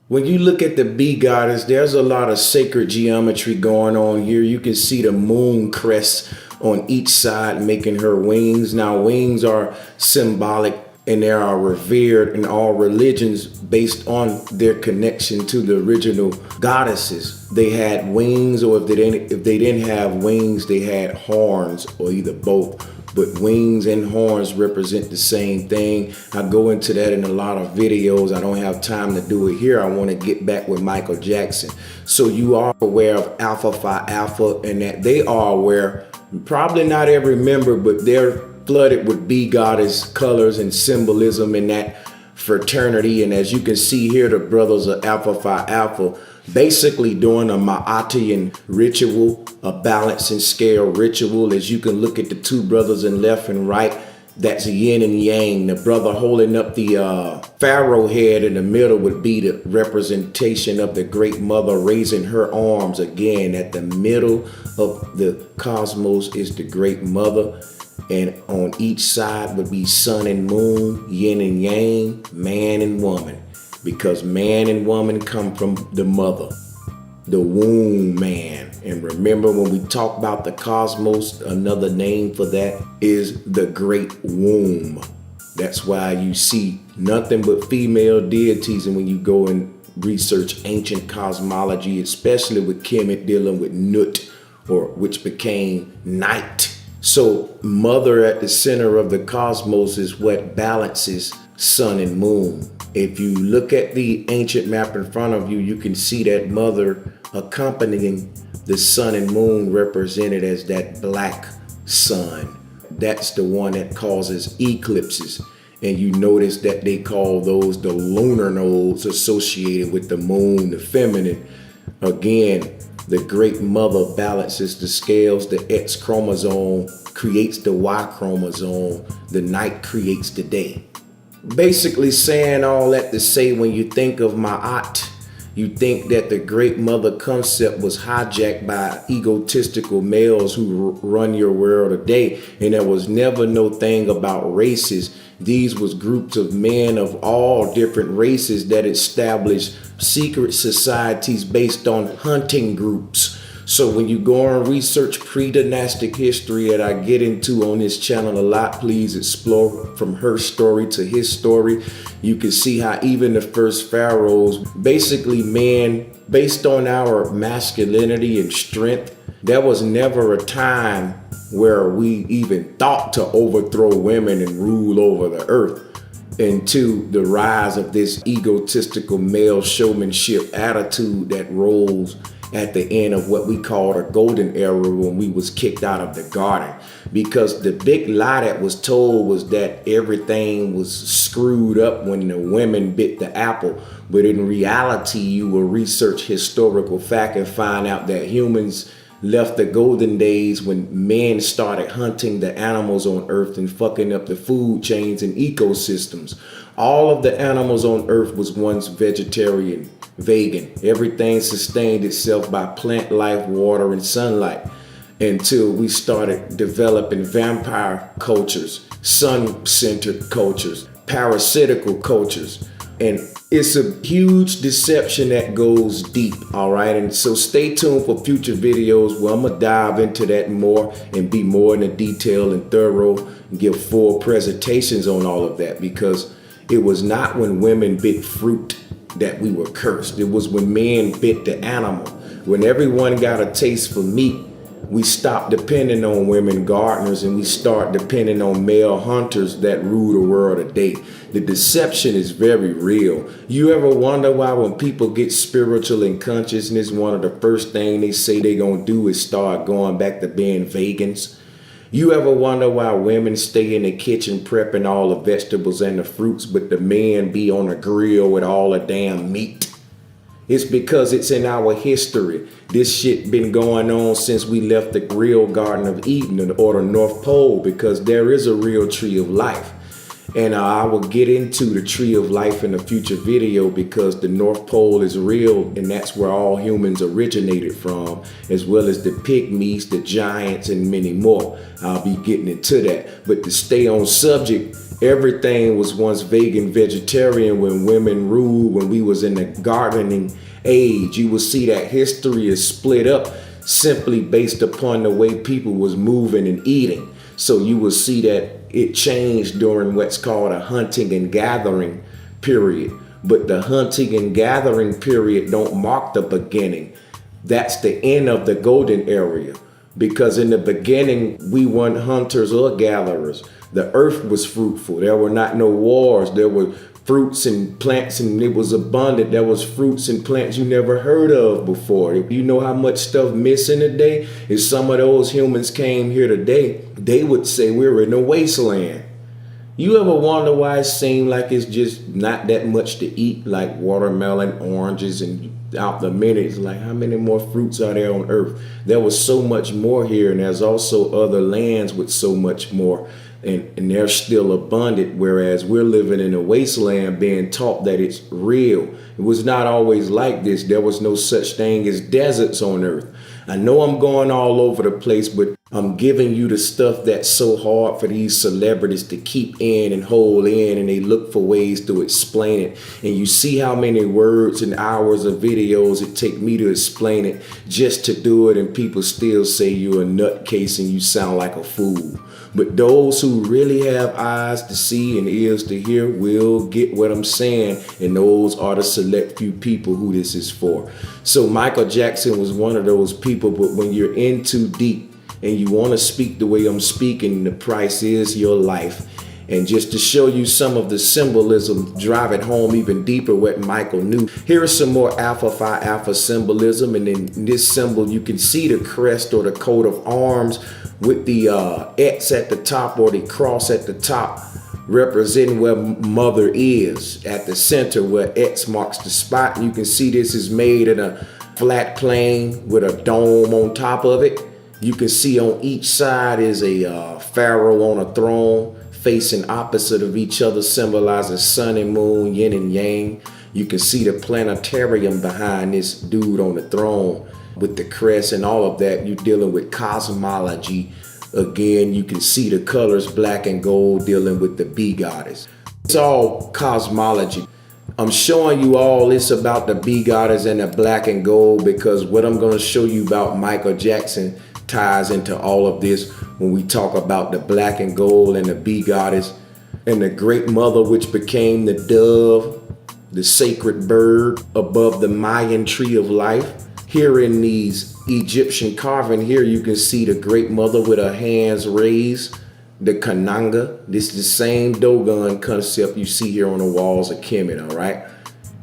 When you look at the bee goddess, there's a lot of sacred geometry going on here. You can see the moon crest on each side making her wings. Now, wings are symbolic and they are revered in all religions based on their connection to the original goddesses. They had wings, or if they didn't have wings, they had horns, or either both. But wings and horns represent the same thing. I go into that in a lot of videos. I don't have time to do it here. I want to get back with Michael Jackson. So you are aware of Alpha Phi Alpha, and that they are aware, probably not every member, but they're flooded with bee goddess colors and symbolism in that fraternity. And as you can see here, the brothers of Alpha Phi Alpha basically doing a Ma'atian ritual, a balance and scale ritual. As you can look at the 2 brothers in left and right, that's yin and yang. The brother holding up the pharaoh head in the middle would be the representation of the great mother raising her arms. Again, at the middle of the cosmos is the great mother. And on each side would be sun and moon, yin and yang, man and woman. Because man and woman come from the mother, the womb man. And remember, when we talk about the cosmos, another name for that is the great womb. That's why you see nothing but female deities. And when you go and research ancient cosmology, especially with Kemet dealing with Nut, or which became night. So mother at the center of the cosmos is what balances sun and moon. If you look at the ancient map in front of you, you can see that mother accompanying the sun and moon represented as that black sun. That's the one that causes eclipses. And you notice that they call those the lunar nodes associated with the moon, the feminine. Again, the great mother balances the scales. The X chromosome creates the Y chromosome. The night creates the day. Basically saying all that to say, when you think of Ma'at, you think that the great mother concept was hijacked by egotistical males who run your world today. And there was never no thing about races. These was groups of men of all different races that established secret societies based on hunting groups. So when you go and research pre-dynastic history that I get into on this channel a lot, please explore from her story to his story. You can see how even the first pharaohs, basically men based on our masculinity and strength, there was never a time where we even thought to overthrow women and rule over the earth. Into the rise of this egotistical male showmanship attitude that rolls at the end of what we call the golden era, when we was kicked out of the garden. Because the big lie that was told was that everything was screwed up when the women bit the apple. But in reality, you will research historical fact and find out that humans left the golden days when men started hunting the animals on earth and fucking up the food chains and ecosystems. All of the animals on earth was once vegetarian, vegan. Everything sustained itself by plant life, water, and sunlight, until we started developing vampire cultures, sun-centered cultures, parasitical cultures. And it's a huge deception that goes deep, all right? And so stay tuned for future videos where I'm gonna dive into that more and be more in the detail and thorough and give full presentations on all of that, because it was not when women bit fruit that we were cursed. It was when men bit the animal. When everyone got a taste for meat, we stopped depending on women gardeners and we start depending on male hunters that rule the world today. The deception is very real. You ever wonder why when people get spiritual and consciousness, one of the first things they say they gonna do is start going back to being vegans? You ever wonder why women stay in the kitchen prepping all the vegetables and the fruits, but the men be on the grill with all the damn meat? It's because it's in our history. This shit been going on since we left the real Garden of Eden or the North Pole, because there is a real tree of life. And I will get into the tree of life in a future video, because the North Pole is real and that's where all humans originated from, as well as the pygmies, the giants, and many more. I'll be getting into that. But to stay on subject, everything was once vegan, vegetarian when women ruled, when we was in the gardening age. You will see that history is split up simply based upon the way people was moving and eating. So you will see that it changed during what's called a hunting and gathering period. But the hunting and gathering period don't mark the beginning. That's the end of the golden era. Because in the beginning, we weren't hunters or gatherers. The earth was fruitful. There were not no wars. There were fruits and plants, and it was abundant. There was fruits and plants you never heard of before. You know how much stuff missing today? If some of those humans came here today, they would say we're in a wasteland. You ever wonder why it seems like it's just not that much to eat, like watermelon, oranges, and out the minutes, like how many more fruits are there on earth? There was so much more here, and there's also other lands with so much more. And they're still abundant, whereas we're living in a wasteland being taught that it's real. It was not always like this. There was no such thing as deserts on earth. I know I'm going all over the place, but I'm giving you the stuff that's so hard for these celebrities to keep in and hold in, and they look for ways to explain it. And you see how many words and hours of videos it take me to explain it just to do it, and people still say you're a nutcase and you sound like a fool. But those who really have eyes to see and ears to hear will get what I'm saying, and those are the select few people who this is for. So Michael Jackson was one of those people, but when you're in too deep and you want to speak the way I'm speaking, the price is your life. And just to show you some of the symbolism, drive it home even deeper what Michael knew. Here is some more Alpha Phi Alpha symbolism. And in this symbol, you can see the crest or the coat of arms with the X at the top or the cross at the top, representing where mother is. At the center where X marks the spot. And you can see this is made in a flat plane with a dome on top of it. You can see on each side is a pharaoh on a throne facing opposite of each other, symbolizing sun and moon, yin and yang. You can see the planetarium behind this dude on the throne with the crest and all of that. You're dealing with cosmology. Again, you can see the colors black and gold, dealing with the bee goddess. It's all cosmology. I'm showing you all this about the bee goddess and the black and gold because what I'm going to show you about Michael Jackson ties into all of this when we talk about the black and gold and the bee goddess and the great mother, which became the dove, the sacred bird above the Mayan tree of life. Here in these Egyptian carving here, you can see the great mother with her hands raised, the kananga. This is the same Dogon concept you see here on the walls of Kemet, all right?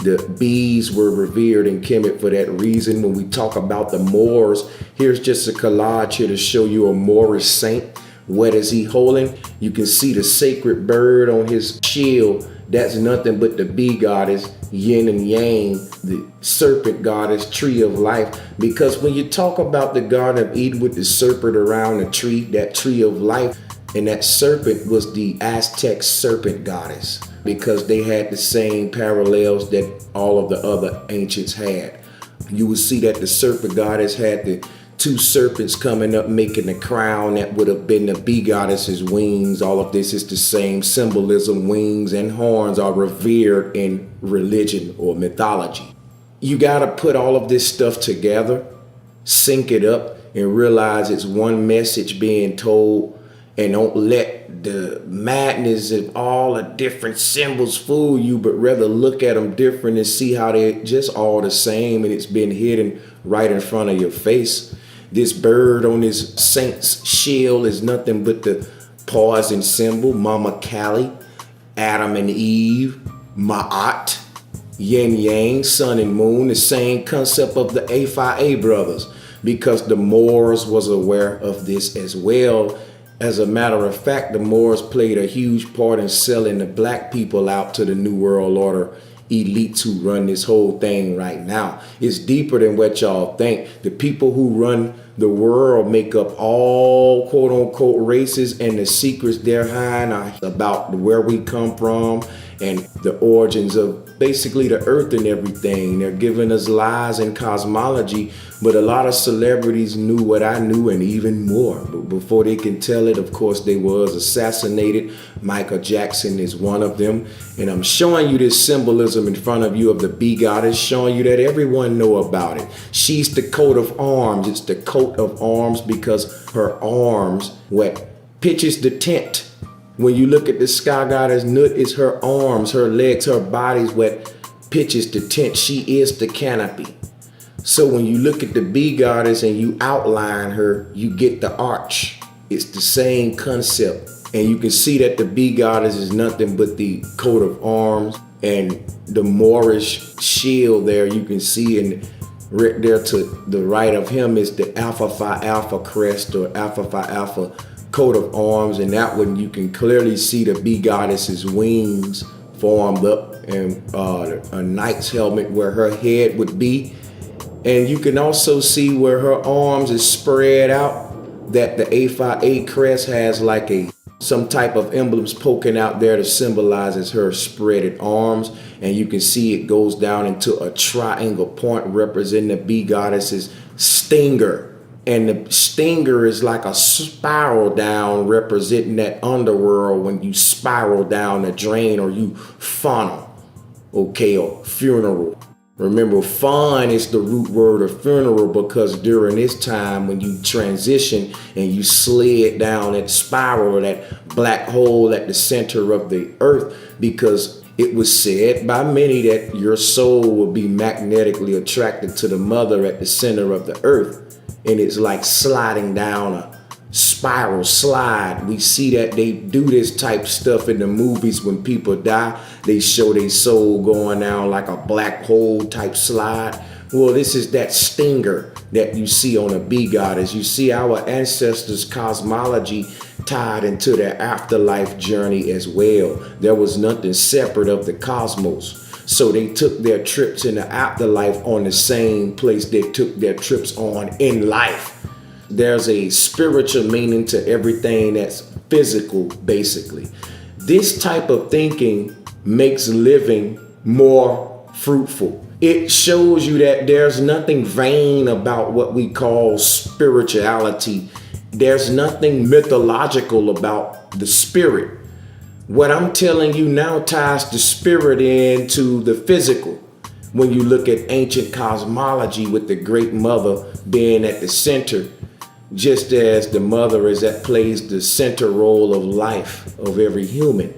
The bees were revered in Kemet for that reason. When we talk about the Moors, here's just a collage here to show you a Moorish saint. What is he holding? You can see the sacred bird on his shield. That's nothing but the bee goddess, yin and yang, the serpent goddess, tree of life. Because when you talk about the Garden of Eden with the serpent around the tree, that tree of life, and that serpent was the Aztec serpent goddess, because they had the same parallels that all of the other ancients had. You would see that the serpent goddess had the two serpents coming up, making the crown that would have been the bee goddess's wings. All of this is the same symbolism. Wings and horns are revered in religion or mythology. You got to put all of this stuff together, sync it up, and realize it's one message being told. And don't let the madness of all the different symbols fool you, but rather look at them different and see how they're just all the same, and it's been hidden right in front of your face. This bird on this saint's shield is nothing but the poison symbol, Mama Kali, Adam and Eve, Ma'at, Yin Yang, sun and moon, the same concept of the Apha brothers, because the Moors was aware of this as well. As a matter of fact, the Moors played a huge part in selling the black people out to the New World Order elites who run this whole thing right now. It's deeper than what y'all think. The people who run the world make up all quote unquote races, and the secrets they're hiding are about where we come from and the origins of basically the earth and everything. They're giving us lies and cosmology, but a lot of celebrities knew what I knew and even more. But before they can tell it, of course, they was assassinated. Michael Jackson is one of them. And I'm showing you this symbolism in front of you of the bee goddess, showing you that everyone know about it. She's the coat of arms. It's the coat of arms because her arms what pitches the tent. When you look at the sky goddess Nut, it's her arms, her legs, her body's what pitches the tent. She is the canopy. So when you look at the bee goddess and you outline her, you get the arch. It's the same concept. And you can see that the bee goddess is nothing but the coat of arms, and the Moorish shield there you can see, and right there to the right of him is the Alpha Phi Alpha crest or Alpha Phi Alpha coat of arms, and that one you can clearly see the bee goddess's wings formed up, and a knight's helmet where her head would be. And you can also see where her arms is spread out, that the A5A crest has like some type of emblems poking out there to symbolizes her spreaded arms. And you can see it goes down into a triangle point representing the bee goddess's stinger. And the stinger is like a spiral down, representing that underworld when you spiral down the drain or you funnel, okay, or funeral. Remember, fun is the root word of funeral, because during this time when you transition and you slid down that spiral, that black hole at the center of the earth, because it was said by many that your soul will be magnetically attracted to the mother at the center of the earth. And it's like sliding down a spiral slide. We see that they do this type stuff in the movies. When people die, they show their soul going down like a black hole type slide. Well, this is that stinger that you see on a bee goddess. You see our ancestors' cosmology tied into their afterlife journey as well. There was nothing separate of the cosmos. So they took their trips in the afterlife on the same place they took their trips on in life. There's a spiritual meaning to everything that's physical, basically. This type of thinking makes living more fruitful. It shows you that there's nothing vain about what we call spirituality. There's nothing mythological about the spirit. What I'm telling you now ties the spirit into the physical. When you look at ancient cosmology with the great mother being at the center, just as the mother is that plays the center role of life of every human.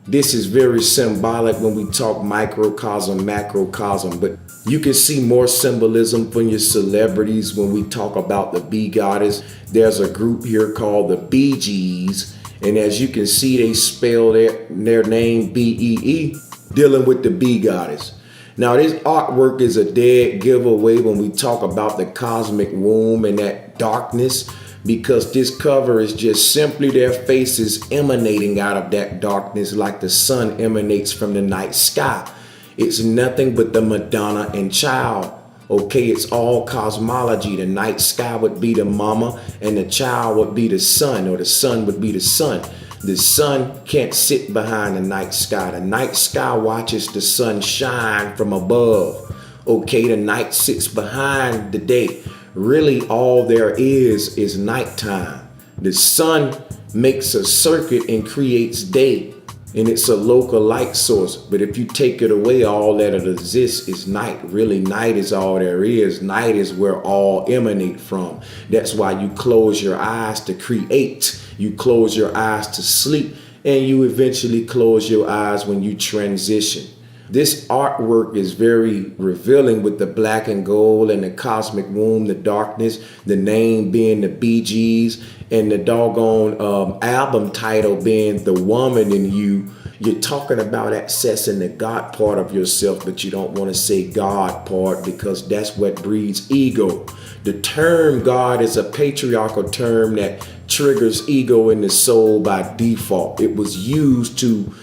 This is very symbolic when we talk microcosm, macrocosm, but you can see more symbolism from your celebrities when we talk about the bee goddess. There's a group here called the Bee Gees. And as you can see, they spell their name B-E-E, dealing with the bee goddess. Now, this artwork is a dead giveaway when we talk about the cosmic womb and that darkness, because this cover is just simply their faces emanating out of that darkness like the sun emanates from the night sky. It's nothing but the Madonna and child. Okay, it's all cosmology. The night sky would be the mama and the child would be the sun, or the sun would be the sun. The sun can't sit behind the night sky. The night sky watches the sun shine from above. Okay, the night sits behind the day. Really, all there is nighttime. The sun makes a circuit and creates day. And it's a local light source. But if you take it away, all that it exists is night. Really, night is all there is. Night is where all emanate from. That's why you close your eyes to create. You close your eyes to sleep. And you eventually close your eyes when you transition. This artwork is very revealing with the black and gold and the cosmic womb, the darkness, the name being the Bee Gees, and the doggone album title being The Woman in You. You're talking about accessing the God part of yourself, but you don't want to say God part because that's what breeds ego. The term God is a patriarchal term that triggers ego in the soul by default. It was used to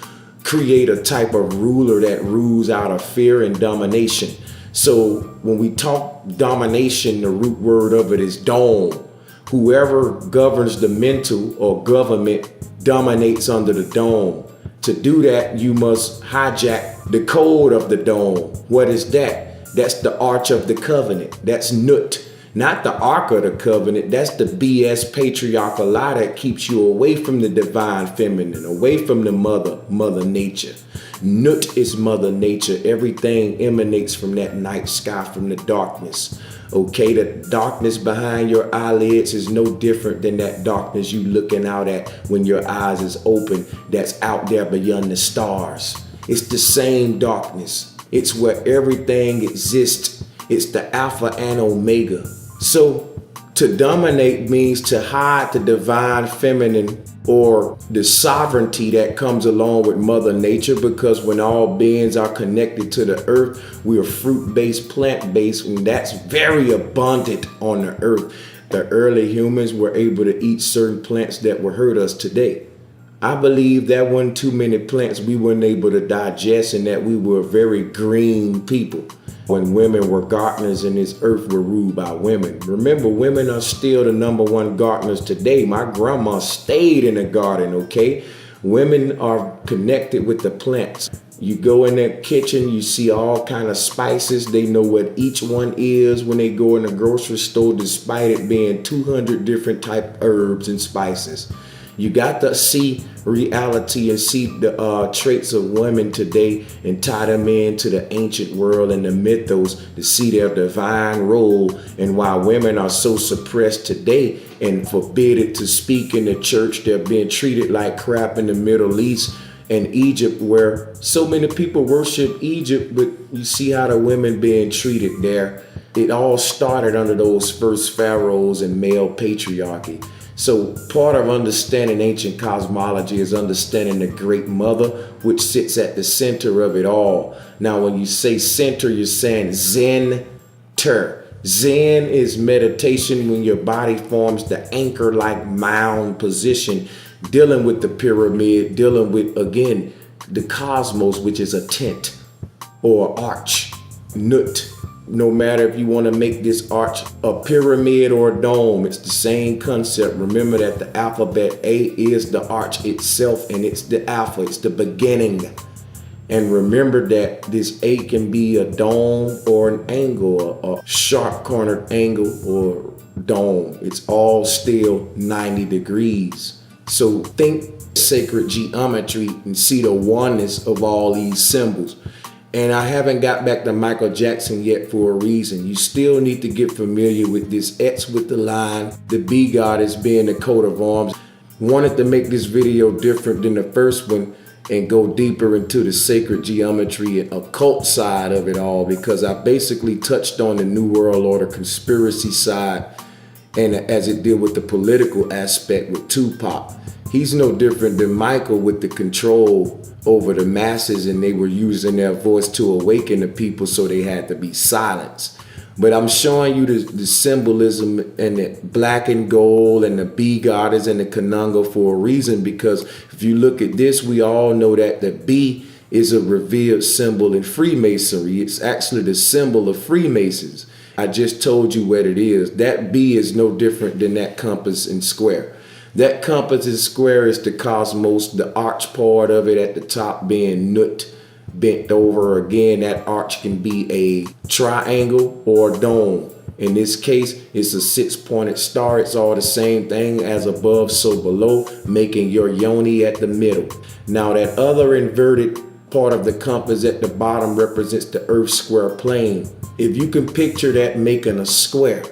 create a type of ruler that rules out of fear and domination. So when we talk domination, the root word of it is dome. Whoever governs the mental or government dominates under the dome. To do that, you must hijack the code of the dome. What is that? That's the Arch of the Covenant. That's Nut. Not the Ark of the Covenant. That's the BS patriarchal lie that keeps you away from the divine feminine, away from the mother nature. Nut is mother nature. Everything emanates from that night sky, from the darkness. Okay, the darkness behind your eyelids is no different than that darkness you looking out at when your eyes is open, that's out there beyond the stars. It's the same darkness. It's where everything exists. It's the Alpha and Omega. So to dominate means to hide the divine feminine or the sovereignty that comes along with Mother Nature, because when all beings are connected to the earth, we are fruit-based, plant-based, and that's very abundant on the earth. The early humans were able to eat certain plants that will hurt us today. I believe that wasn't too many plants we weren't able to digest, and that we were very green people. When women were gardeners and this earth were ruled by women. Remember, women are still the #1 gardeners today. My grandma stayed in the garden, okay? Women are connected with the plants. You go in that kitchen, you see all kind of spices. They know what each one is when they go in the grocery store, despite it being 200 different type herbs and spices. You got to see reality and see the traits of women today and tie them into the ancient world and the mythos to see their divine role and why women are so suppressed today and forbidden to speak in the church. They're being treated like crap in the Middle East and Egypt, where so many people worship Egypt, but you see how the women being treated there. It all started under those first pharaohs and male patriarchy. So part of understanding ancient cosmology is understanding the Great Mother, which sits at the center of it all. Now, when you say center, you're saying Zen-ter. Zen is meditation when your body forms the anchor-like mound position, dealing with the pyramid, dealing with, again, the cosmos, which is a tent or arch, nut. No matter if you want to make this arch a pyramid or a dome, it's the same concept. Remember that the alphabet A is the arch itself, and it's the alpha, it's the beginning. And remember that this A can be a dome or an angle, a sharp cornered angle or dome. It's all still 90 degrees. So think sacred geometry and see the oneness of all these symbols. And I haven't got back to Michael Jackson yet for a reason. You still need to get familiar with this X with the line, the B goddess being the coat of arms. Wanted to make this video different than the first one and go deeper into the sacred geometry and occult side of it all, because I basically touched on the New World Order conspiracy side and as it deal with the political aspect with Tupac. He's no different than Michael with the control over the masses, and they were using their voice to awaken the people, so they had to be silenced. But I'm showing you the symbolism and the black and gold and the bee goddess and the Kanunga for a reason, because if you look at this, we all know that the bee is a revered symbol in Freemasonry. It's actually the symbol of Freemasons. I just told you what it is. That bee is no different than that compass and square. That compass and square is the cosmos, the arch part of it at the top being nut, bent over. Again, that arch can be a triangle or a dome. In this case, it's a six-pointed star. It's all the same thing, as above, so below, making your yoni at the middle. Now, that other inverted part of the compass at the bottom represents the Earth square plane. If you can picture that making a square,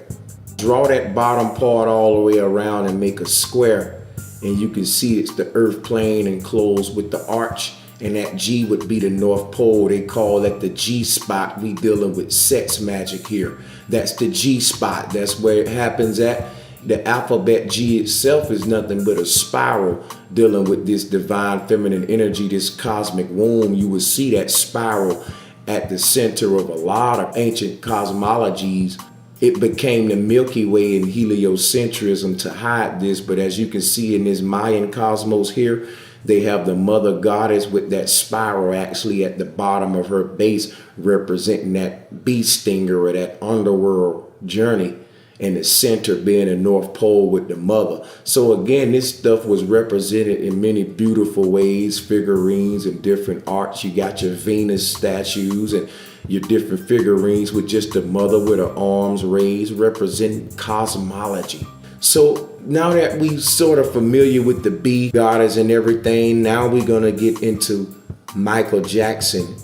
draw that bottom part all the way around and make a square, and you can see it's the Earth plane enclosed with the arch, and that G would be the North Pole. They call that the G spot. We dealing with sex magic here. That's the G spot. That's where it happens at. The alphabet G itself is nothing but a spiral dealing with this divine feminine energy, this cosmic womb. You will see that spiral at the center of a lot of ancient cosmologies. It became the Milky Way in heliocentrism to hide this, but as you can see in this Mayan cosmos here, they have the mother goddess with that spiral actually at the bottom of her base, representing that bee stinger or that underworld journey, and the center being the North Pole with the mother. So again, this stuff was represented in many beautiful ways, figurines and different arts. You got your Venus statues and your different figurines with just the mother with her arms raised, representing cosmology. So now that we sort of familiar with the bee goddess and everything, now we're gonna get into Michael Jackson,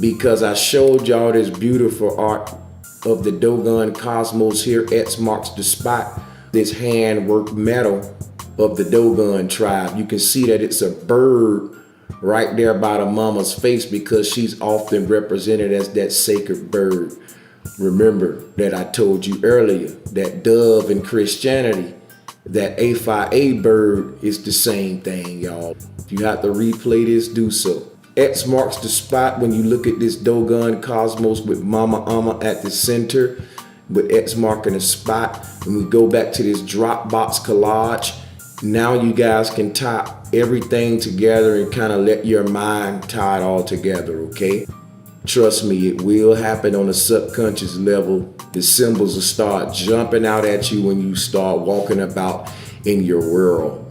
because I showed y'all this beautiful art of the Dogon cosmos here. X marks the spot, this handwork metal of the Dogon tribe. You can see that it's a bird right there by the mama's face, because she's often represented as that sacred bird. Remember that I told you earlier that dove in Christianity, that A5A bird is the same thing, y'all. If you have to replay this, do so. X marks the spot when you look at this Dogon cosmos with Mama Amma at the center, with X marking the spot. When we go back to this Dropbox collage, now you guys can tie everything together and kind of let your mind tie it all together, okay? Trust me, it will happen on a subconscious level. The symbols will start jumping out at you when you start walking about in your world.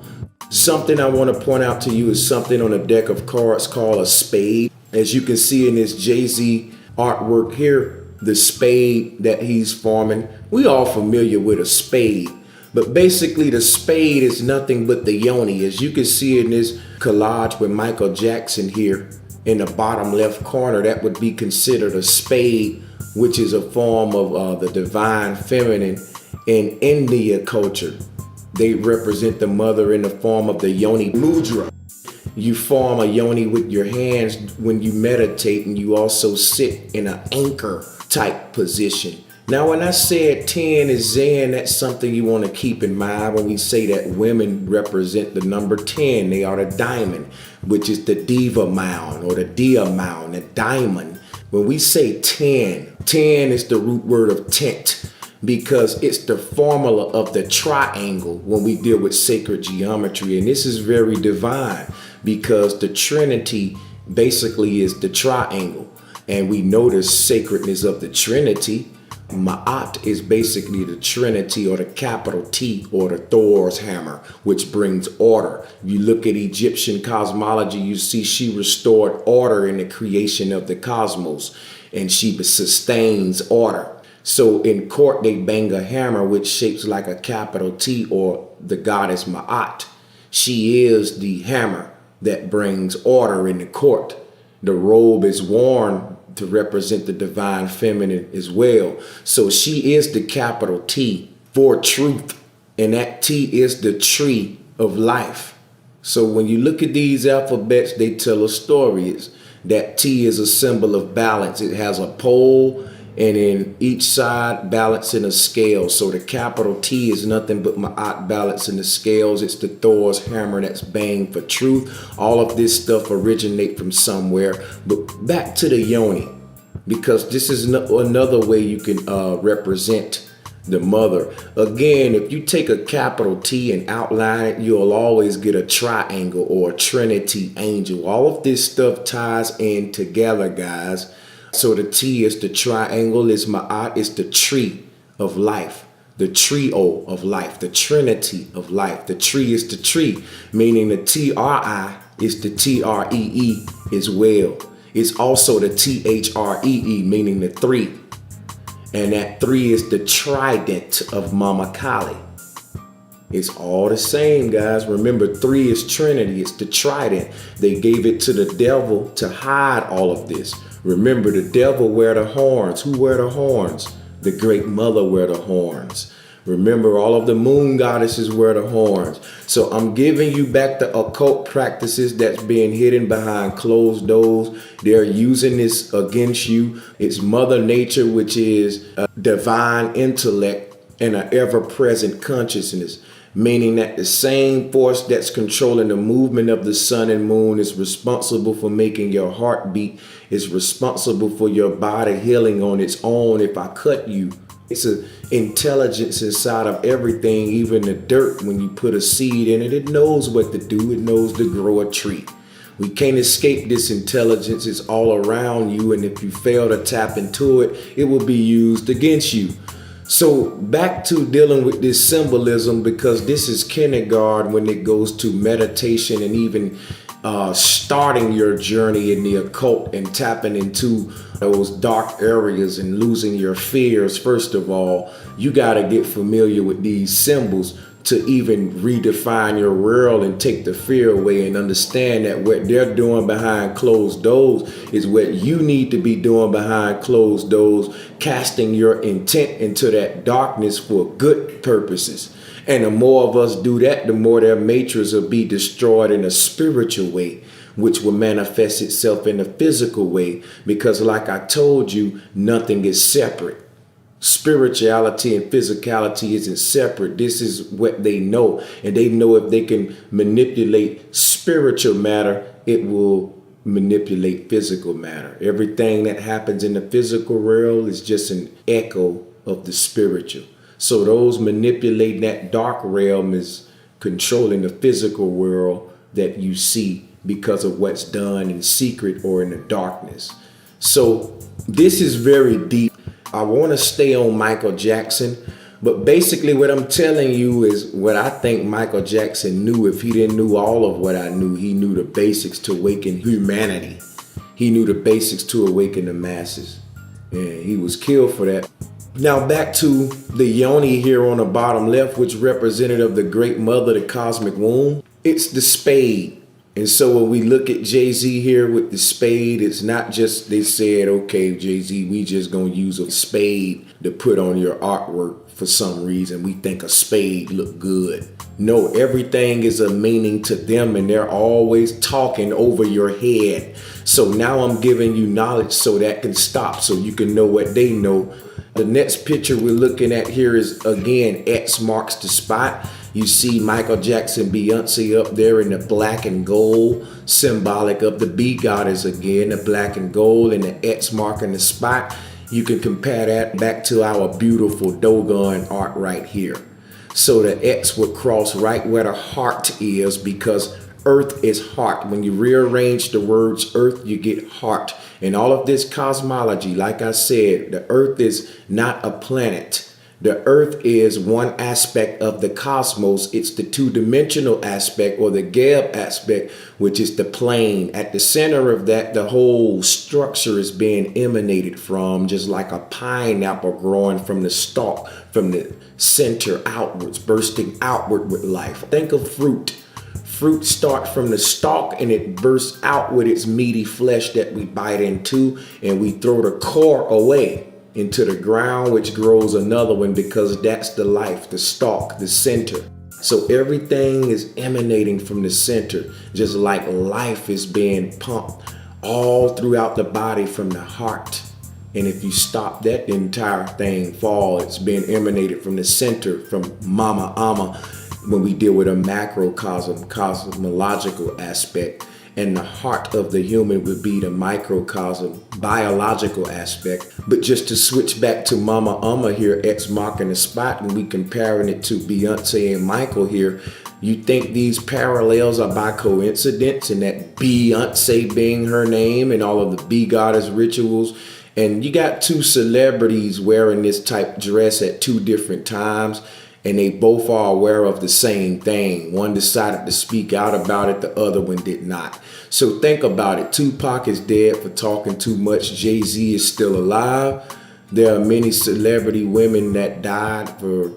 Something I want to point out to you is something on a deck of cards called a spade. As you can see in this Jay-Z artwork here, the spade that he's forming, we all familiar with a spade. But basically the spade is nothing but the yoni. As you can see in this collage with Michael Jackson here in the bottom left corner, that would be considered a spade, which is a form of the divine feminine in India culture. They represent the mother in the form of the yoni mudra. You form a yoni with your hands when you meditate, and you also sit in an anchor type position. Now, when I said 10 is Zen, that's something you want to keep in mind when we say that women represent the number 10. They are the diamond, which is the diva mound or the dia mound, the diamond. When we say 10, 10 is the root word of tent, because it's the formula of the triangle when we deal with sacred geometry. And this is very divine because the Trinity basically is the triangle. And we know the sacredness of the Trinity. Ma'at is basically the Trinity, or the capital T, or the Thor's hammer, which brings order. If you look at Egyptian cosmology, you see she restored order in the creation of the cosmos, and she sustains order. So in court, they bang a hammer which shapes like a capital T, or the goddess Ma'at. She is the hammer that brings order in the court. The robe is worn to represent the divine feminine as well. So she is the capital T for truth, and that T is the tree of life. So when you look at these alphabets, they tell a story. That T is a symbol of balance. It has a pole, and in each side balancing a scale. So the capital T is nothing but Ma'at balancing the scales. It's the Thor's hammer that's banged for truth. All of this stuff originate from somewhere. But back to the yoni, because this is another way you can represent the mother. Again, if you take a capital T and outline it, you'll always get a triangle or a trinity angel. All of this stuff ties in together, guys. So the T is the triangle, is Ma'at, is the tree of life, the trio of life, the trinity of life. The tree is the tree, meaning the TRI is the TREE as well. It's also the THREE, meaning the three. And that three is the trident of Mama Kali. It's all the same, guys. Remember, three is Trinity. It's the trident. They gave it to the devil to hide all of this. Remember, the devil wear the horns. Who wear the horns? The great mother wear the horns. Remember, all of the moon goddesses wear the horns. So I'm giving you back the occult practices that's being hidden behind closed doors. They're using this against you. It's Mother Nature, which is a divine intellect and an ever-present consciousness, meaning that the same force that's controlling the movement of the sun and moon is responsible for making your heart beat, is responsible for your body healing on its own if I cut you. It's an intelligence inside of everything, even the dirt. When you put a seed in it, it knows what to do. It knows to grow a tree. We can't escape this intelligence. It's all around you, and if you fail to tap into it, it will be used against you. So back to dealing with this symbolism, because this is kindergarten when it goes to meditation and even starting your journey in the occult and tapping into those dark areas and losing your fears. First of all, you got to get familiar with these symbols to even redefine your world and take the fear away, and understand that what they're doing behind closed doors is what you need to be doing behind closed doors, casting your intent into that darkness for good purposes. And the more of us do that, the more their matrix will be destroyed in a spiritual way, which will manifest itself in a physical way. Because like I told you, nothing is separate. Spirituality and physicality isn't separate. This is what they know. And they know if they can manipulate spiritual matter, it will manipulate physical matter. Everything that happens in the physical realm is just an echo of the spiritual. So those manipulating that dark realm is controlling the physical world that you see because of what's done in secret or in the darkness. So this is very deep. I want to stay on Michael Jackson, but basically what I'm telling you is what I think Michael Jackson knew. If he didn't know all of what I knew, he knew the basics to awaken humanity. He knew the basics to awaken the masses, and he was killed for that. Now back to the yoni here on the bottom left, which represented of the great mother, the cosmic womb. It's the spade. And so when we look at Jay-Z here with the spade, it's not just they said, okay, Jay-Z, we just gonna use a spade to put on your artwork for some reason. We think a spade look good. No, everything is a meaning to them, and they're always talking over your head. So now I'm giving you knowledge so that can stop, so you can know what they know. The next picture we're looking at here is, again, X marks the spot. You see Michael Jackson, Beyonce up there in the black and gold, symbolic of the bee goddess again, the black and gold and the X marking the spot. You can compare that back to our beautiful Dogon art right here. So the X would cross right where the heart is, because earth is heart. When you rearrange the words earth, you get heart. And all of this cosmology, like I said, the earth is not a planet. The earth is one aspect of the cosmos. It's the two-dimensional aspect, or the Geb aspect, which is the plane. At the center of that, the whole structure is being emanated from, just like a pineapple growing from the stalk, from the center outwards, bursting outward with life. Think of fruit. Fruit starts from the stalk and it bursts out with its meaty flesh that we bite into, and we throw the core away into the ground, which grows another one, because that's the life, the stalk, the center. So everything is emanating from the center, just like life is being pumped all throughout the body from the heart. And if you stop that, the entire thing falls. It's being emanated from the center, from Mama Amma, when we deal with a macrocosm, cosmological aspect. And the heart of the human would be the microcosm, biological aspect. But just to switch back to Mama Amma here, X marking the spot, and we comparing it to Beyonce and Michael here, you think these parallels are by coincidence, and that Beyonce being her name and all of the bee goddess rituals. And you got two celebrities wearing this type dress at two different times, and they both are aware of the same thing. One decided to speak out about it, the other one did not. So think about it. Tupac is dead for talking too much. Jay-Z is still alive. There are many celebrity women that died for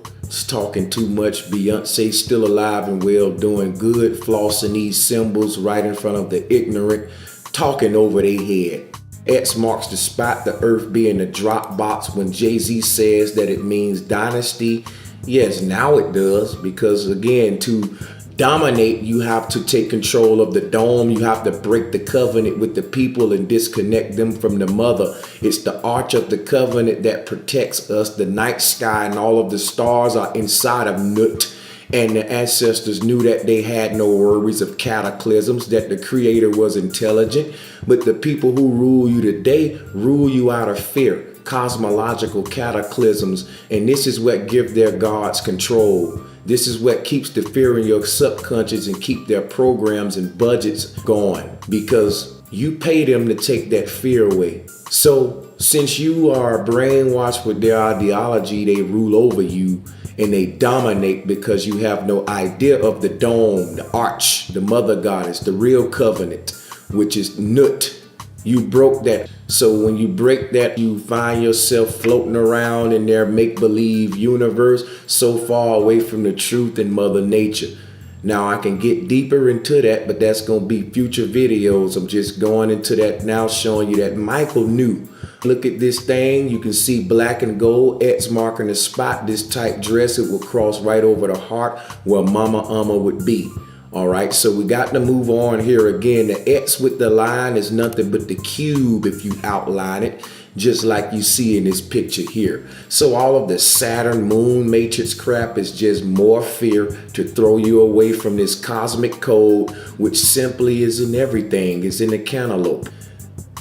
talking too much. Beyonce still alive and well, doing good, flossing these symbols right in front of the ignorant, talking over their head. X marks the spot, the earth being the drop box. When Jay-Z says that it means dynasty, yes, now it does, because again, to dominate, you have to take control of the dome. You have to break the covenant with the people and disconnect them from the mother. It's the arch of the covenant that protects us. The night sky and all of the stars are inside of Nut. And the ancestors knew that they had no worries of cataclysms, that the creator was intelligent. But the people who rule you today rule you out of fear. Cosmological cataclysms, and this is what gives their gods control. This is what keeps the fear in your subconscious and keep their programs and budgets going, because you pay them to take that fear away. So since you are brainwashed with their ideology, they rule over you and they dominate, because you have no idea of the dome, the arch, the mother goddess, the real covenant, which is Nut. You broke that. So when you break that, you find yourself floating around in their make-believe universe, so far away from the truth and Mother Nature. Now I can get deeper into that, but that's going to be future videos. I'm just going into that now, showing you that Michael knew. Look at this thing. You can see black and gold, X marking the spot. This type dress, it will cross right over the heart where Mama Amma would be. All right, so we got to move on here again. The X with the line is nothing but the cube if you outline it, just like you see in this picture here. So all of the Saturn moon matrix crap is just more fear to throw you away from this cosmic code, which simply is in everything. It's in the cantaloupe.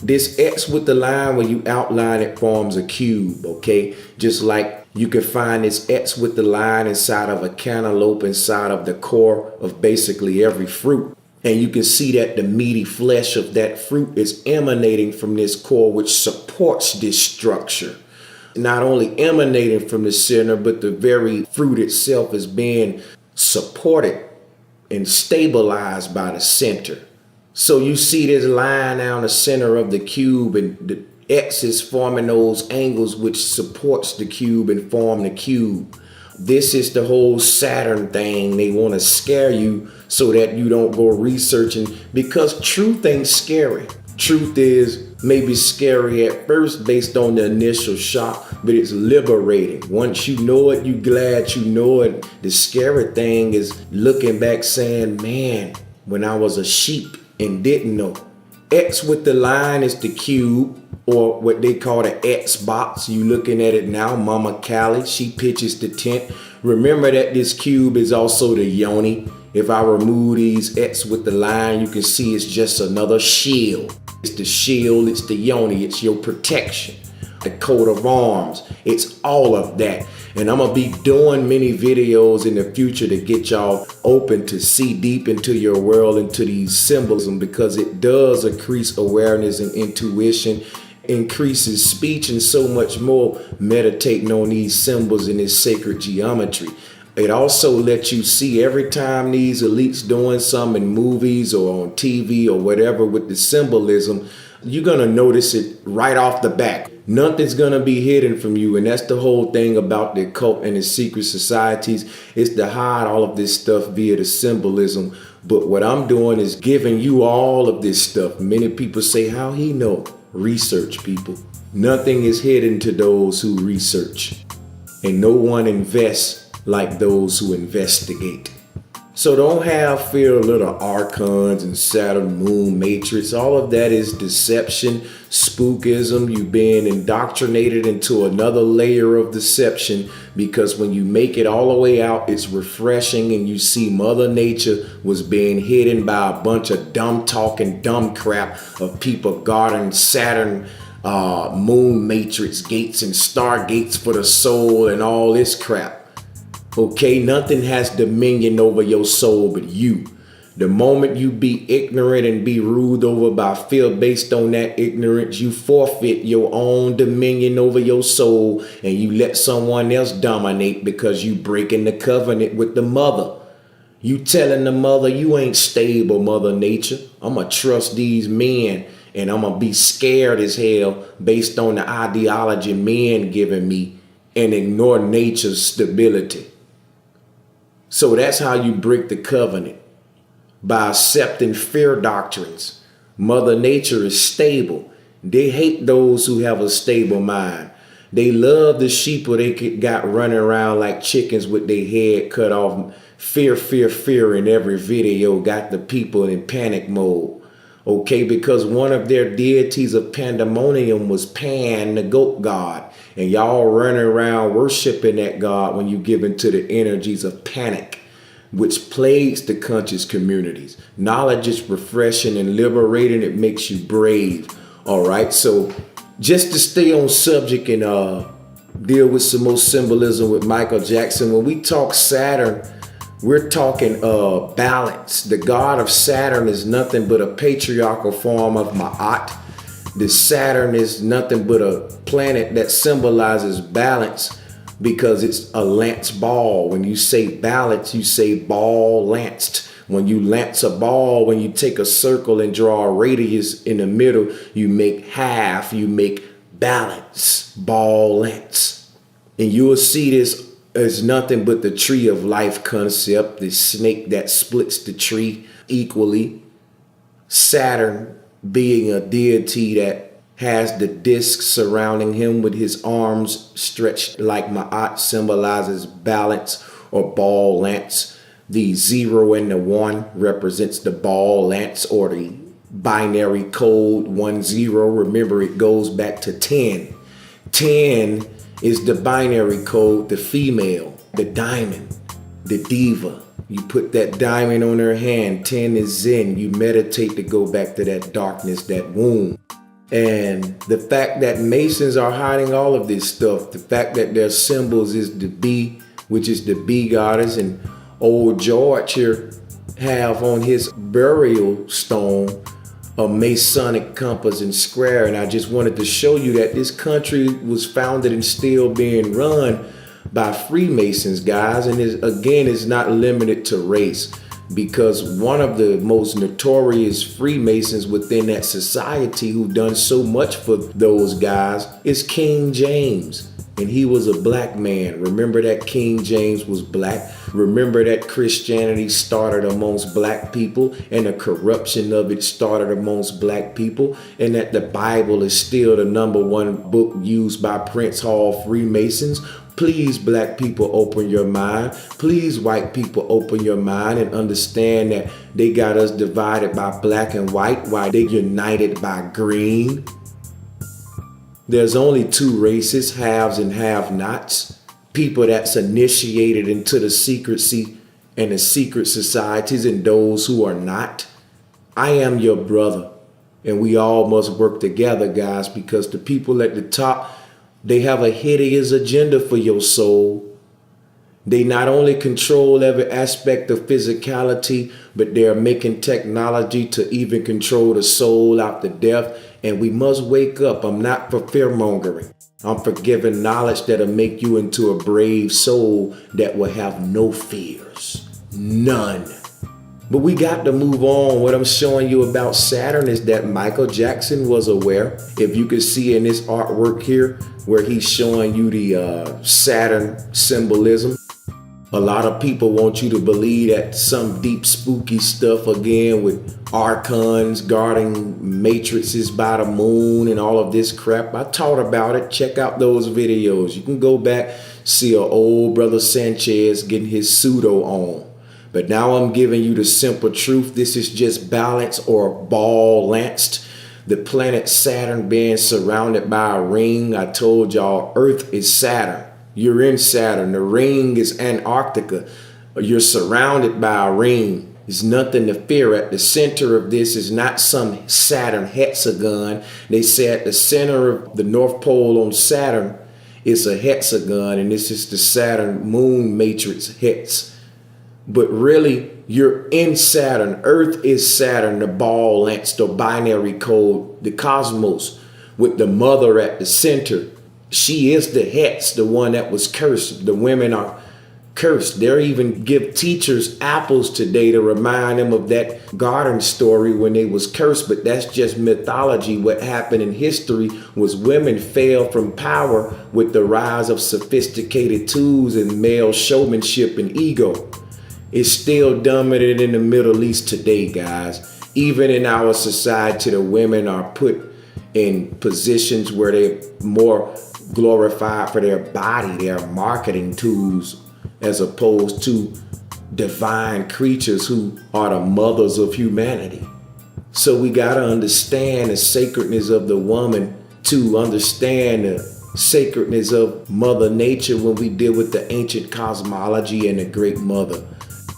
This X with the line, when you outline it, forms a cube, okay? Just like you can find this X with the line inside of a cantaloupe, inside of the core of basically every fruit. And you can see that the meaty flesh of that fruit is emanating from this core, which supports this structure. Not only emanating from the center, but the very fruit itself is being supported and stabilized by the center. So you see this line down the center of the cube, and the X is forming those angles which supports the cube and form the cube. This is the whole Saturn thing. They want to scare you so that you don't go researching, because truth ain't scary. Truth is maybe scary at first based on the initial shock, but it's liberating. Once you know it, you glad you know it. The scary thing is looking back saying, man, when I was a sheep and didn't know. X with the line is the cube, or what they call the X box. You looking at it now, Mama Callie, she pitches the tent. Remember that this cube is also the yoni. If I remove these X with the line, you can see it's just another shield. It's the shield, it's the yoni, it's your protection. The coat of arms, it's all of that. And I'm gonna be doing many videos in the future to get y'all open to see deep into your world, into these symbolism, because it does increase awareness and intuition, increases speech, and so much more, meditating on these symbols in this sacred geometry. It also lets you see every time these elites doing something in movies or on TV or whatever with the symbolism, you're gonna notice it right off the back. Nothing's gonna be hidden from you, and that's the whole thing about the occult and the secret societies, is to hide all of this stuff via the symbolism. But what I'm doing is giving you all of this stuff. Many people say, how he know? Research, people. Nothing is hidden to those who research, and no one invests like those who investigate. So don't have fear of little archons and Saturn moon matrix. All of that is deception, spookism. You being indoctrinated into another layer of deception, because when you make it all the way out, it's refreshing, and you see Mother Nature was being hidden by a bunch of dumb talk and dumb crap of people guarding Saturn moon matrix gates and stargates for the soul and all this crap. Okay, nothing has dominion over your soul but you. The moment you be ignorant and be ruled over by fear based on that ignorance, you forfeit your own dominion over your soul, and you let someone else dominate because you breaking the covenant with the mother. You telling the mother, you ain't stable, Mother Nature. I'ma trust these men, and I'ma be scared as hell based on the ideology men giving me, and ignore nature's stability. So that's how you break the covenant, by accepting fear doctrines. Mother Nature is stable. They hate those who have a stable mind. They love the sheep they got running around like chickens with their head cut off. Fear, fear, fear in every video got the people in panic mode. Okay, because one of their deities of pandemonium was Pan, the goat god. And y'all running around worshiping that god when you give into the energies of panic, which plagues the conscious communities. Knowledge is refreshing and liberating. It makes you brave. All right, so just to stay on subject and deal with some more symbolism with Michael Jackson, when we talk Saturn, we're talking balance. The god of Saturn is nothing but a patriarchal form of Ma'at. The Saturn is nothing but a planet that symbolizes balance, because it's a lance ball. When you say balance, you say ball lanced. When you lance a ball, when you take a circle and draw a radius in the middle, you make half, you make balance, ball lance. And you will see this as nothing but the tree of life concept, the snake that splits the tree equally. Saturn being a deity that has the disc surrounding him with his arms stretched like Ma'at, symbolizes balance or ball lance. The 0 and the 1 represents the ball lance, or the binary code 10. Remember, it goes back to 10. 10 is the binary code, the female, the diamond, the diva. You put that diamond on her hand. 10 is Zen. You meditate to go back to that darkness, that womb. And the fact that Masons are hiding all of this stuff, the fact that their symbols is the bee, which is the bee goddess, and old George here have on his burial stone a Masonic compass and square. And I just wanted to show you that this country was founded and still being run by Freemasons, guys. And again, it's not limited to race. because one of the most notorious Freemasons within that society who done so much for those guys is King James. And he was a black man. Remember that King James was black. Remember that Christianity started amongst black people and the corruption of it started amongst black people, and that the Bible is still the #1 book used by Prince Hall Freemasons. Please, black people, open your mind. Please, white people, open your mind and understand that they got us divided by black and white while they united by green. There's only two races, haves and have-nots. People that's initiated into the secrecy and the secret societies, and those who are not. I am your brother, and we all must work together, guys, because the people at the top, they have a hideous agenda for your soul. They not only control every aspect of physicality, but they're making technology to even control the soul after death. And we must wake up. I'm not for fear mongering. I'm for giving knowledge that'll make you into a brave soul that will have no fears. None. But we got to move on. What I'm showing you about Saturn is that Michael Jackson was aware. If you can see in this artwork here, where he's showing you the Saturn symbolism. A lot of people want you to believe that some deep spooky stuff again with archons guarding matrices by the moon and all of this crap. I taught about it. Check out those videos. You can go back, see an old brother Sanchez getting his pseudo on. But now I'm giving you the simple truth. This is just balance or ball lanced. The planet Saturn being surrounded by a ring. I told y'all Earth is Saturn. You're in Saturn. The ring is Antarctica. You're surrounded by a ring. There's nothing to fear. At the center of this is not some Saturn hexagon. They say at the center of the North Pole on Saturn is a hexagon, and this is the Saturn moon matrix hex. But really, you're in Saturn. Earth is Saturn, the ball lance, the binary code, the cosmos, with the mother at the center. She is the hex, the one that was cursed. The women are cursed. They even give teachers apples today to remind them of that garden story when they was cursed, but that's just mythology. What happened in history was women fell from power with the rise of sophisticated tools and male showmanship and ego. It's still dominant in the Middle East today, guys. Even in our society, the women are put in positions where they're more glorified for their body, their marketing tools, as opposed to divine creatures who are the mothers of humanity. So we got to understand the sacredness of the woman to understand the sacredness of Mother Nature when we deal with the ancient cosmology and the Great Mother.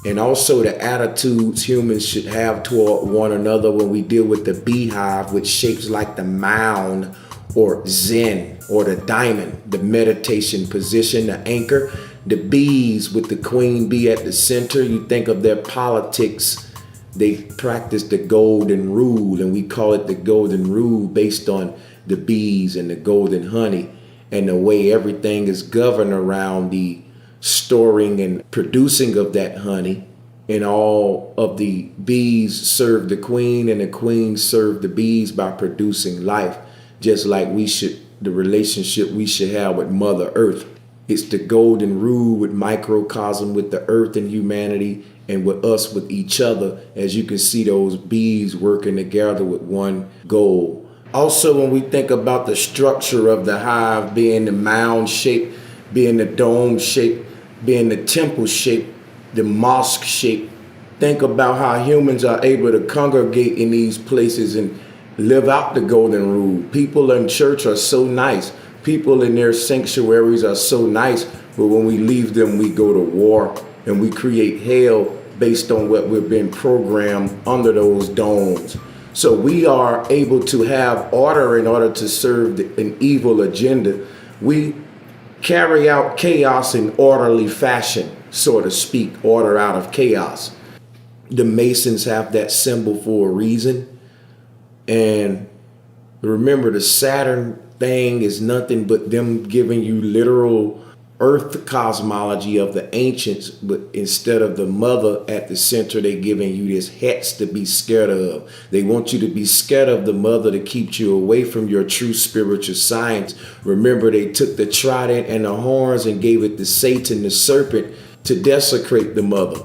And also the attitudes humans should have toward one another when we deal with the beehive, which shapes like the mound or Zen or the diamond, the meditation position, the anchor, the bees with the queen bee at the center. You think of their politics. They practice the golden rule, and we call it the golden rule based on the bees and the golden honey and the way everything is governed around the storing and producing of that honey. And all of the bees serve the queen, and the queen serve the bees by producing life, just like the relationship we should have with Mother Earth. It's the golden rule with microcosm, with the earth and humanity, and with us, with each other, as you can see those bees working together with one goal. Also, when we think about the structure of the hive being the mound shape, being the dome shape, being the temple shape, the mosque shape, think about how humans are able to congregate in these places and live out the golden rule. People in church are so nice. People in their sanctuaries are so nice, but when we leave them, we go to war and we create hell based on what we've been programmed under those domes. So we are able to have order in order to serve an evil agenda. We carry out chaos in orderly fashion, so to speak, order out of chaos. The Masons have that symbol for a reason. And remember, the Saturn thing is nothing but them giving you literal earth cosmology of the ancients, but instead of the mother at the center, they giving you this hex to be scared of. They want you to be scared of the mother to keep you away from your true spiritual science. Remember, they took the trident and the horns and gave it to Satan, the serpent, to desecrate the mother.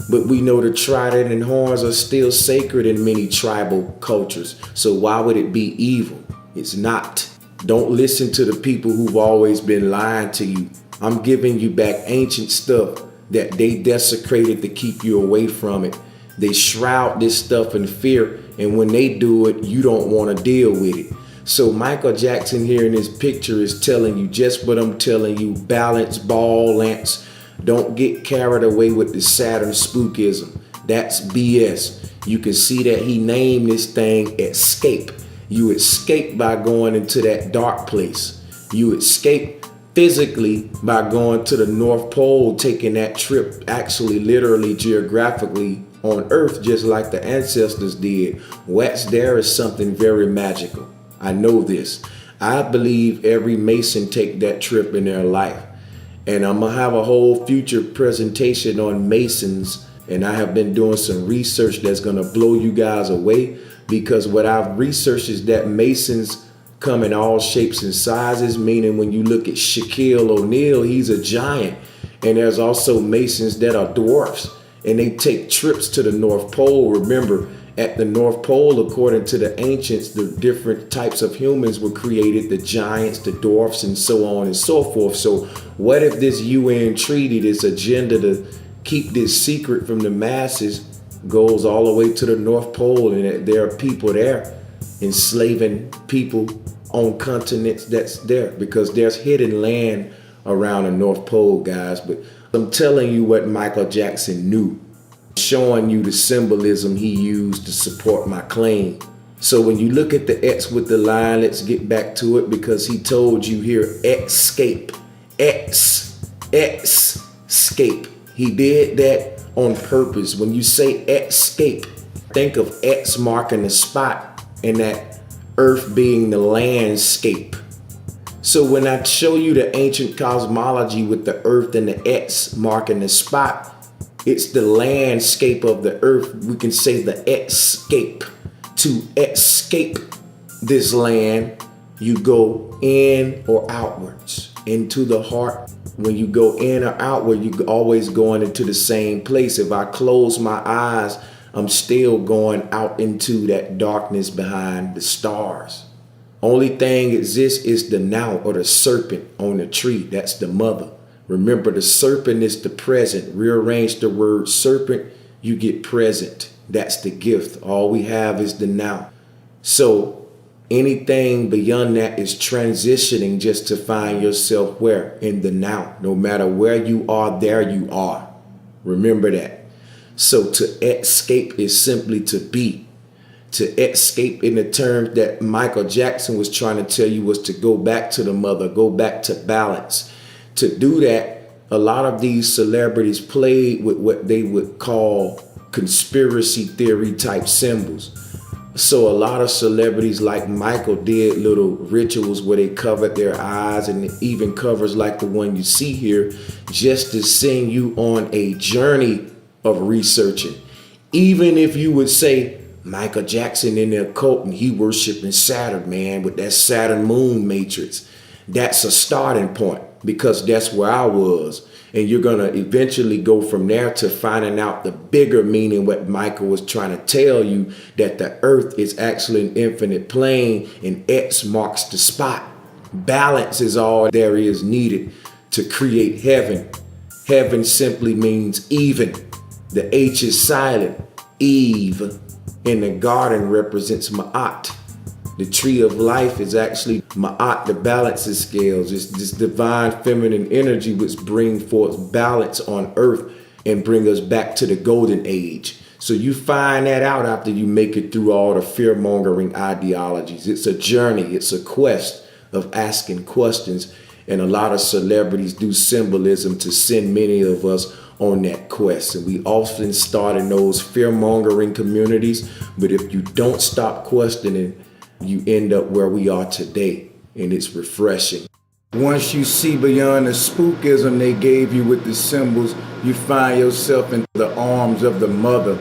But we know the trident and horns are still sacred in many tribal cultures. So why would it be evil? It's not. Don't listen to the people who've always been lying to you. I'm giving you back ancient stuff that they desecrated to keep you away from it. They shroud this stuff in fear, and when they do it, you don't want to deal with it. So Michael Jackson here in this picture is telling you just what I'm telling you. Balance, ball, lance. Don't get carried away with the Saturn spookism. That's BS. You can see that he named this thing escape. You escape by going into that dark place. You escape physically by going to the North Pole, taking that trip actually literally geographically on Earth, just like the ancestors did. What's there is something very magical. I know this. I believe every Mason take that trip in their life. And I'm gonna have a whole future presentation on Masons, and I have been doing some research that's gonna blow you guys away, because what I've researched is that Masons come in all shapes and sizes, meaning when you look at Shaquille O'Neal, he's a giant. And there's also Masons that are dwarfs, and they take trips to the North Pole. Remember, at the North Pole, according to the ancients, the different types of humans were created, the giants, the dwarfs, and so on and so forth. So what if this UN treaty, this agenda to keep this secret from the masses, goes all the way to the North Pole, and there are people there enslaving people on continents that's there, because there's hidden land around the North Pole, guys. But I'm telling you what Michael Jackson knew, showing you the symbolism he used to support my claim. So when you look at the X with the line, let's get back to it, because he told you here, escape, escape. He did that on purpose. When you say escape, think of X marking the spot, and that Earth being the landscape. So when I show you the ancient cosmology with the Earth and the X marking the spot, it's the landscape of the Earth. We can say the escape. To escape this land, you go in or outwards, into the heart. When you go in or outward, you always going into the same place. If I close my eyes, I'm still going out into that darkness behind the stars. Only thing exists is the now, or the serpent on the tree. That's the mother. Remember, the serpent is the present. Rearrange the word serpent, you get present. That's the gift. All we have is the now. So anything beyond that is transitioning, just to find yourself where? In the now. No matter where you are, there you are. Remember that. So to escape is simply to be. To escape, in the terms that Michael Jackson was trying to tell you, was to go back to the mother, go back to balance. To do that, a lot of these celebrities played with what they would call conspiracy theory type symbols. So a lot of celebrities like Michael did little rituals where they covered their eyes, and even covers like the one you see here, just to send you on a journey of researching. Even if you would say Michael Jackson in the occult and he worshiping Saturn, man, with that Saturn moon matrix, that's a starting point, because that's where I was. And you're going to eventually go from there to finding out the bigger meaning, what Michael was trying to tell you, that the earth is actually an infinite plane, and X marks the spot. Balance is all there is needed to create heaven. Heaven simply means even. The H is silent. Eve in the garden represents Ma'at. The tree of life is actually Ma'at, the balancing scales. It's this divine feminine energy which bring forth balance on earth and bring us back to the golden age. So you find that out after you make it through all the fear-mongering ideologies. It's a journey. It's a quest of asking questions. And a lot of celebrities do symbolism to send many of us on that quest. And we often start in those fear-mongering communities. But if you don't stop questioning, you end up where we are today, and it's refreshing. Once you see beyond the spookism they gave you with the symbols, you find yourself in the arms of the mother.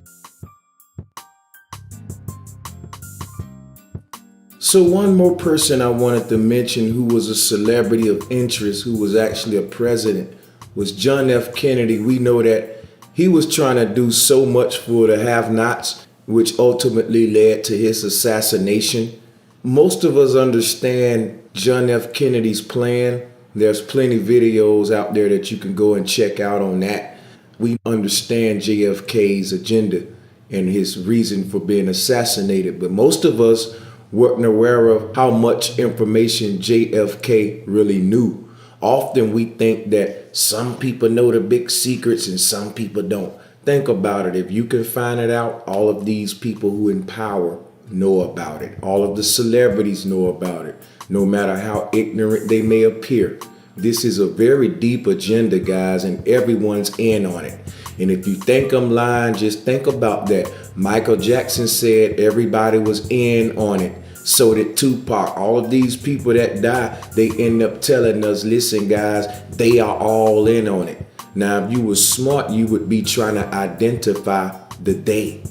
So one more person I wanted to mention who was a celebrity of interest, who was actually a president, was John F. Kennedy. We know that he was trying to do so much for the have-nots, which ultimately led to his assassination. Most of us understand John F. Kennedy's plan. There's plenty of videos out there that you can go and check out on that. We understand JFK's agenda and his reason for being assassinated, but most of us weren't aware of how much information JFK really knew. Often we think that some people know the big secrets and some people don't. Think about it. If you can find it out, all of these people who in power know about it. All of the celebrities know about it, no matter how ignorant they may appear. This is a very deep agenda, guys, and everyone's in on it. And if you think I'm lying, just think about that. Michael Jackson said everybody was in on it. So did Tupac. All of these people that die, they end up telling us, listen, guys, they are all in on it. Now, if you were smart, you would be trying to identify the they.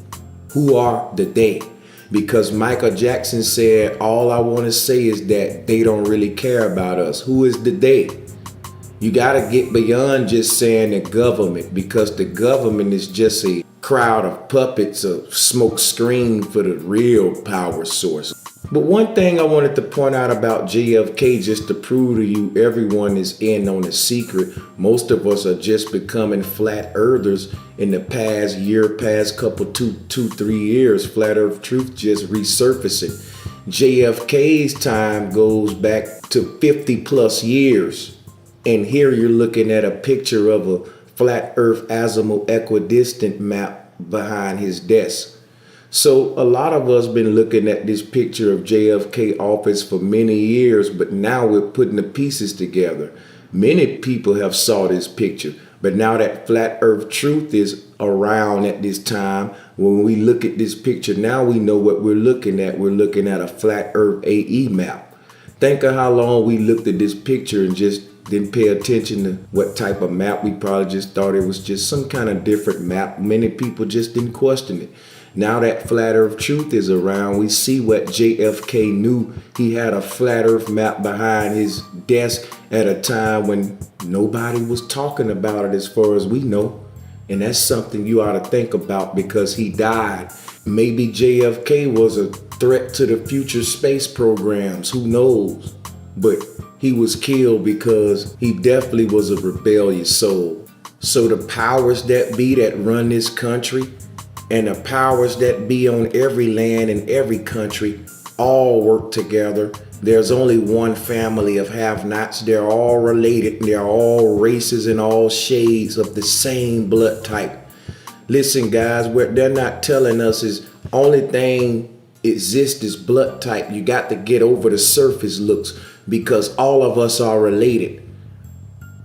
Who are the they? Because Michael Jackson said, all I want to say is that they don't really care about us. Who is the they? You got to get beyond just saying the government, because the government is just a crowd of puppets, a smoke screen for the real power source. But one thing I wanted to point out about JFK, just to prove to you everyone is in on the secret. Most of us are just becoming flat earthers in the past year, past couple, two, 3 years. Flat earth truth just resurfacing. JFK's time goes back to 50 plus years. And here you're looking at a picture of a flat earth azimuth equidistant map behind his desk. So a lot of us been looking at this picture of JFK office for many years, but now we're putting the pieces together. Many people have saw this picture, but now that flat earth truth is around at this time, when we look at this picture, now we know what we're looking at. We're looking at a flat earth AE map. Think of how long we looked at this picture and just didn't pay attention to what type of map. We probably just thought it was just some kind of different map. Many people just didn't question it. Now that flat earth truth is around, we see what JFK knew. He had a flat earth map behind his desk at a time when nobody was talking about it as far as we know. And that's something you ought to think about, because he died. Maybe JFK was a threat to the future space programs, who knows? But he was killed because he definitely was a rebellious soul. So the powers that be that run this country, and the powers that be on every land in every country, all work together. There's only one family of have-nots. They're all related. They're all races and all shades of the same blood type. Listen, guys, what they're not telling us is only thing exists is blood type. You got to get over the surface looks, because all of us are related.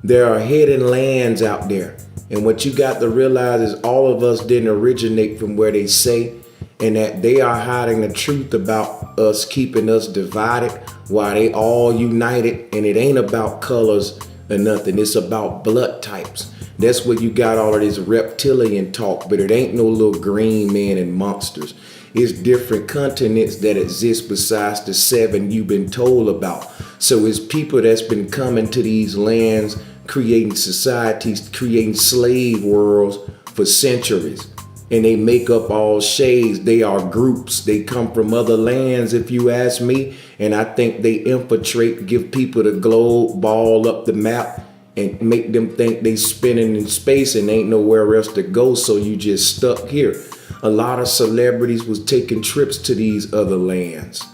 There are hidden lands out there. And what you got to realize is all of us didn't originate from where they say, and that they are hiding the truth about us, keeping us divided while they all united. And it ain't about colors or nothing. It's about blood types. That's where you got all of this reptilian talk, but it ain't no little green men and monsters. It's different continents that exist besides the 7 you've been told about. So it's people that's been coming to these lands, creating societies, creating slave worlds for centuries. And they make up all shades. They are groups. They come from other lands, if you ask me. And I think they infiltrate, give people the globe, ball up the map, and make them think they spinning in space and ain't nowhere else to go. So you just stuck here. A lot of celebrities was taking trips to these other lands.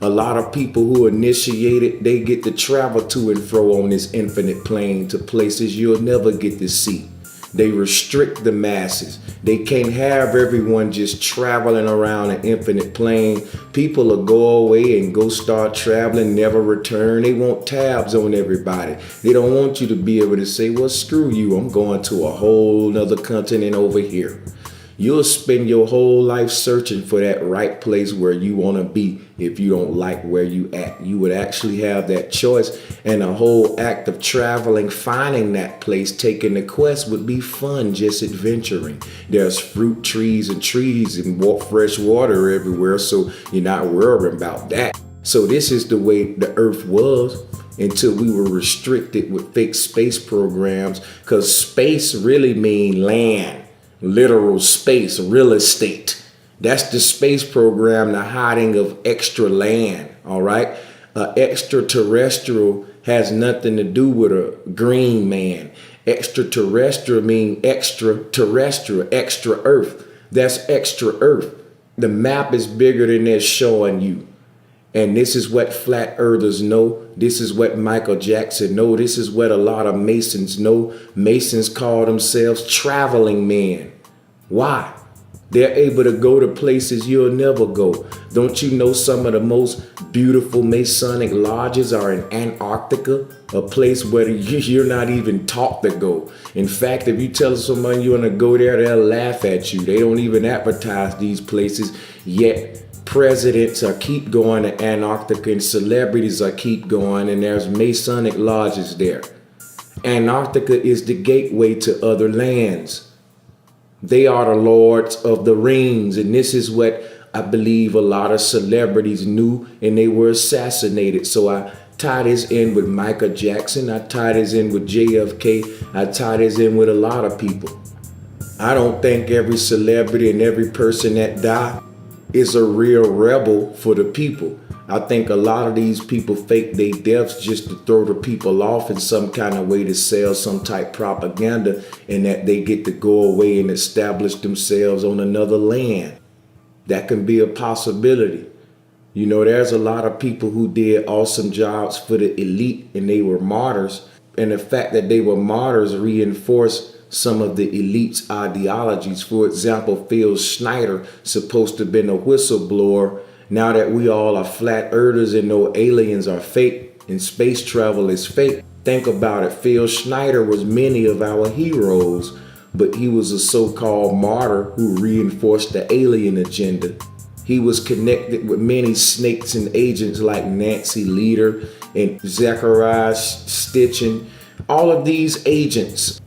A lot of people who initiated, they get to travel to and fro on this infinite plane to places you'll never get to see. They restrict the masses. They can't have everyone just traveling around an infinite plane. People will go away and go start traveling, never return. They want tabs on everybody. They don't want you to be able to say, well, screw you, I'm going to a whole nother continent over here. You'll spend your whole life searching for that right place where you want to be. If you don't like where you at, you would actually have that choice. And the whole act of traveling, finding that place, taking the quest would be fun, just adventuring. There's fruit trees and fresh water everywhere, so you're not worrying about that. So this is the way the earth was until we were restricted with fake space programs, because space really mean land, literal space, real estate. That's the space program, the hiding of extra land, all right? Extraterrestrial has nothing to do with a green man. Extraterrestrial mean extraterrestrial, extra earth. That's extra earth. The map is bigger than they're showing you. And this is what flat earthers know. This is what Michael Jackson know. This is what a lot of Masons know. Masons call themselves traveling men. Why? They're able to go to places you'll never go. Don't you know some of the most beautiful Masonic lodges are in Antarctica? A place where you're not even taught to go. In fact, if you tell someone you want to go there, they'll laugh at you. They don't even advertise these places, yet presidents are keep going to Antarctica and celebrities are keep going, and there's Masonic lodges there. Antarctica is the gateway to other lands. They are the lords of the rings, and this is what I believe a lot of celebrities knew, and they were assassinated. So I tie this in with Michael Jackson. I tie this in with JFK. I tie this in with a lot of people. I don't think every celebrity and every person that died is a real rebel for the people. I think a lot of these people fake their deaths just to throw the people off in some kind of way to sell some type propaganda, and that they get to go away and establish themselves on another land. That can be a possibility. You know, there's a lot of people who did awesome jobs for the elite and they were martyrs. And the fact that they were martyrs reinforced some of the elite's ideologies. For example, Phil Schneider, supposed to have been a whistleblower. Now that we all are flat earthers and no aliens are fake and space travel is fake. Think about it. Phil Schneider was many of our heroes, but he was a so-called martyr who reinforced the alien agenda. He was connected with many snakes and agents like Nancy Leader and Zachariah Stitchin. All of these agents.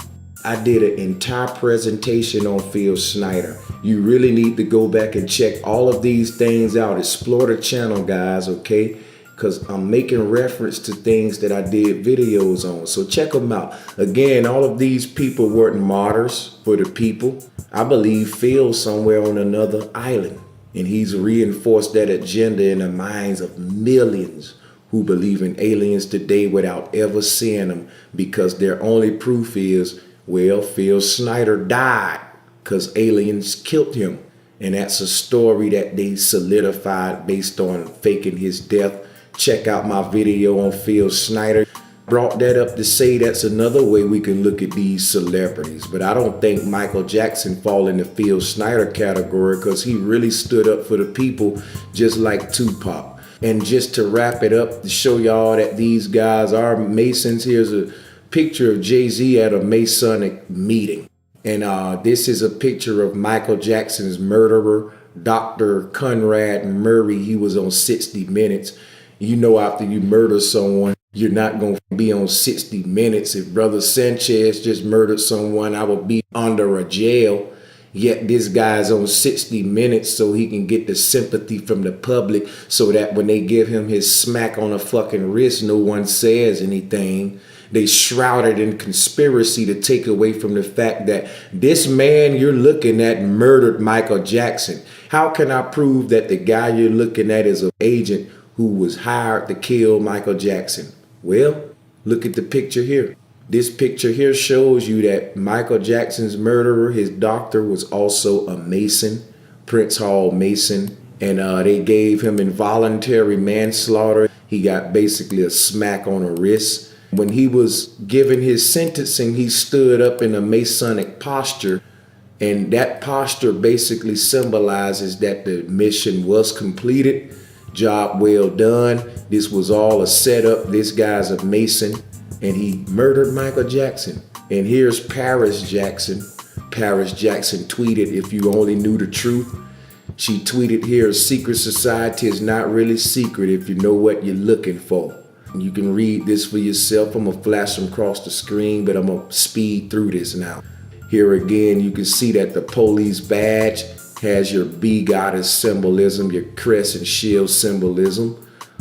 I did an entire presentation on Phil Schneider. You really need to go back and check all of these things out. Explore the channel, guys, okay? Because I'm making reference to things that I did videos on. So check them out. Again, all of these people weren't martyrs for the people. I believe Phil's somewhere on another island. And he's reinforced that agenda in the minds of millions who believe in aliens today without ever seeing them, because their only proof is, well, Phil Schneider died because aliens killed him. And that's a story that they solidified based on faking his death. Check out my video on Phil Schneider. Brought that up to say that's another way we can look at these celebrities. But I don't think Michael Jackson fall in the Phil Schneider category, because he really stood up for the people just like Tupac. And just to wrap it up, to show y'all that these guys are Masons, here's a picture of Jay-Z at a Masonic meeting. And this is a picture of Michael Jackson's murderer, Dr. Conrad Murray. He was on 60 Minutes. You know, after you murder someone, you're not going to be on 60 Minutes. If Brother Sanchez just murdered someone, I would be under a jail. Yet this guy's on 60 Minutes so he can get the sympathy from the public, so that when they give him his smack on the fucking wrist, no one says anything. They shrouded in conspiracy to take away from the fact that this man you're looking at murdered Michael Jackson. How can I prove that the guy you're looking at is an agent who was hired to kill Michael Jackson? Well, look at the picture here. This picture here shows you that Michael Jackson's murderer, his doctor, was also a Mason, Prince Hall Mason, and they gave him involuntary manslaughter. He got basically a smack on the wrist. When he was given his sentencing, he stood up in a Masonic posture, and that posture basically symbolizes that the mission was completed. Job well done. This was all a setup. This guy's a Mason, and he murdered Michael Jackson. And here's Paris Jackson, Paris Jackson tweeted, "If you only knew the truth." She tweeted here, "Secret society is not really secret if you know what you're looking for." You can read this for yourself. I'm gonna flash them across the screen, but I'm gonna speed through this now. Here again, you can see that the police badge has your bee goddess symbolism, your crest and shield symbolism.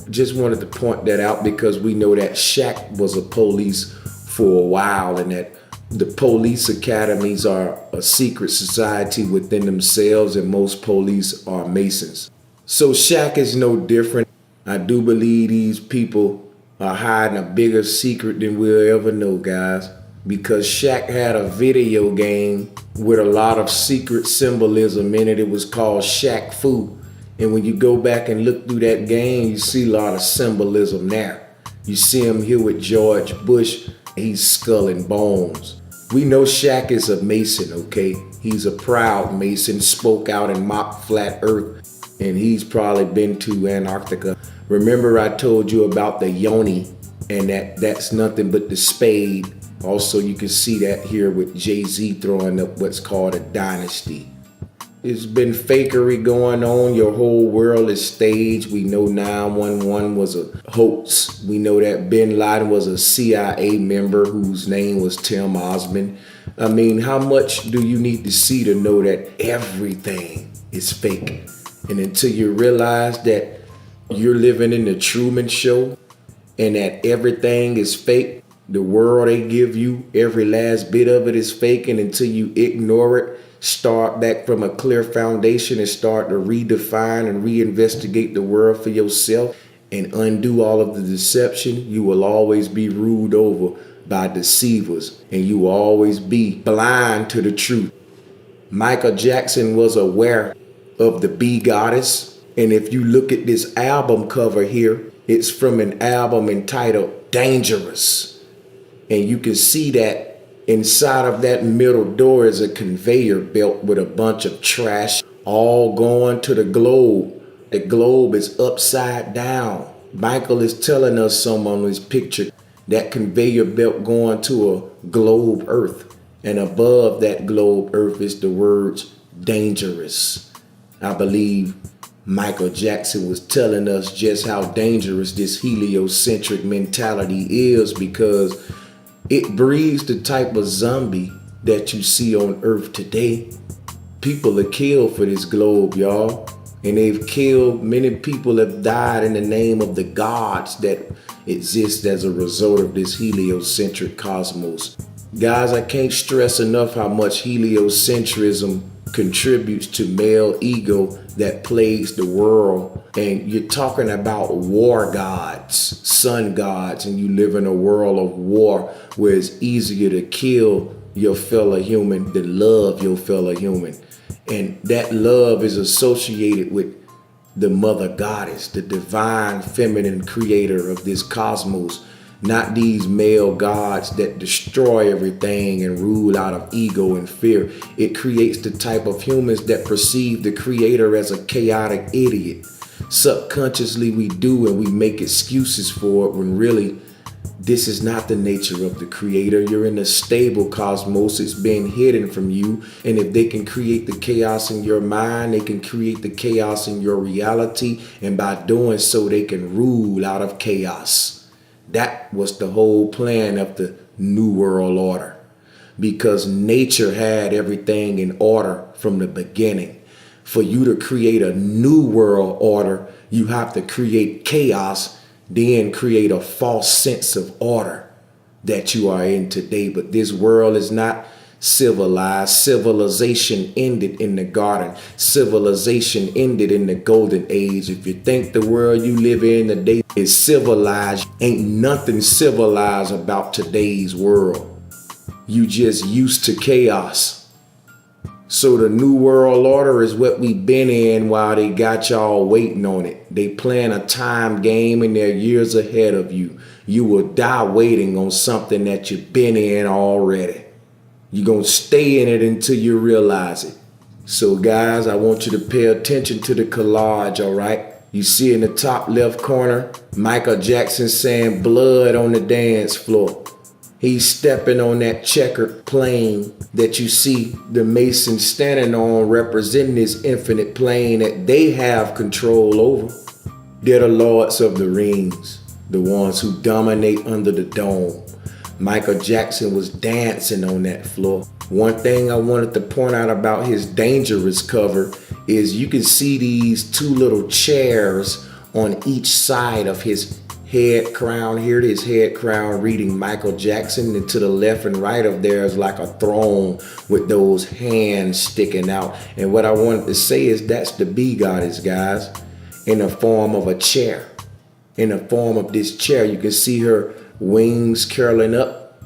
Just wanted to point that out because we know that Shaq was a police for a while, and that the police academies are a secret society within themselves, and most police are Masons. So Shaq is no different. I do believe these people are hiding a bigger secret than we'll ever know, guys, because Shaq had a video game with a lot of secret symbolism in it. It was called Shaq Fu. And when you go back and look through that game, you see a lot of symbolism there. You see him here with George Bush. He's skull and bones. We know Shaq is a Mason, okay? He's a proud Mason, spoke out and mocked flat earth, and he's probably been to Antarctica. Remember I told you about the yoni, and that's nothing but the spade. Also, you can see that here with Jay-Z throwing up what's called a dynasty. It's been fakery going on. Your whole world is staged. We know 9/11 was a hoax. We know that Bin Laden was a CIA member whose name was Tim Osmond. I mean, how much do you need to see to know that everything is fake? And until you realize that you're living in the Truman Show and that everything is fake, the world they give you, every last bit of it is fake, and until you ignore it, start back from a clear foundation and start to redefine and reinvestigate the world for yourself and undo all of the deception, you will always be ruled over by deceivers, and you will always be blind to the truth. Michael Jackson was aware of the bee goddess, and if you look at this album cover here, it's from an album entitled Dangerous, and you can see that inside of that middle door is a conveyor belt with a bunch of trash all going to the globe. The globe is upside down. Michael is telling us some on this picture, that conveyor belt going to a globe earth. And above that globe earth is the words dangerous. I believe Michael Jackson was telling us just how dangerous this heliocentric mentality is, because it breeds the type of zombie that you see on Earth today. People are killed for this globe, y'all. And they've killed, many people have died in the name of the gods that exist as a result of this heliocentric cosmos. Guys, I can't stress enough how much heliocentrism contributes to male ego that plagues the world. And you're talking about war gods, sun gods, and you live in a world of war where it's easier to kill your fellow human than love your fellow human. And that love is associated with the mother goddess, the divine feminine creator of this cosmos, not these male gods that destroy everything and rule out of ego and fear. It creates the type of humans that perceive the creator as a chaotic idiot. Subconsciously we do, and we make excuses for it, when really this is not the nature of the creator. You're in a stable cosmos. It's being hidden from you. And if they can create the chaos in your mind, they can create the chaos in your reality. And by doing so, they can rule out of chaos. That was the whole plan of the New World Order, because nature had everything in order from the beginning. For you to create a new world order, you have to create chaos, then create a false sense of order that you are in today. But this world is not civilized. Civilization ended in the garden. Civilization ended in the golden age. If you think the world you live in today is civilized, ain't nothing civilized about today's world. You just used to chaos. So the New World Order is what we've been in while they got y'all waiting on it. They playing a time game and they're years ahead of you. You will die waiting on something that you've been in already. You're going to stay in it until you realize it. So guys, I want you to pay attention to the collage, all right? You see in the top left corner, Michael Jackson saying blood on the dance floor. He's stepping on that checkered plane that you see the Masons standing on, representing this infinite plane that they have control over. They're the lords of the rings, the ones who dominate under the dome. Michael Jackson was dancing on that floor. One thing I wanted to point out about his Dangerous cover is you can see these two little chairs on each side of his head crown. Here it is, head crown reading Michael Jackson, and to the left and right of there is like a throne with those hands sticking out. And what I wanted to say is that's the bee goddess, guys, in the form of a chair. In the form of this chair, you can see her wings curling up,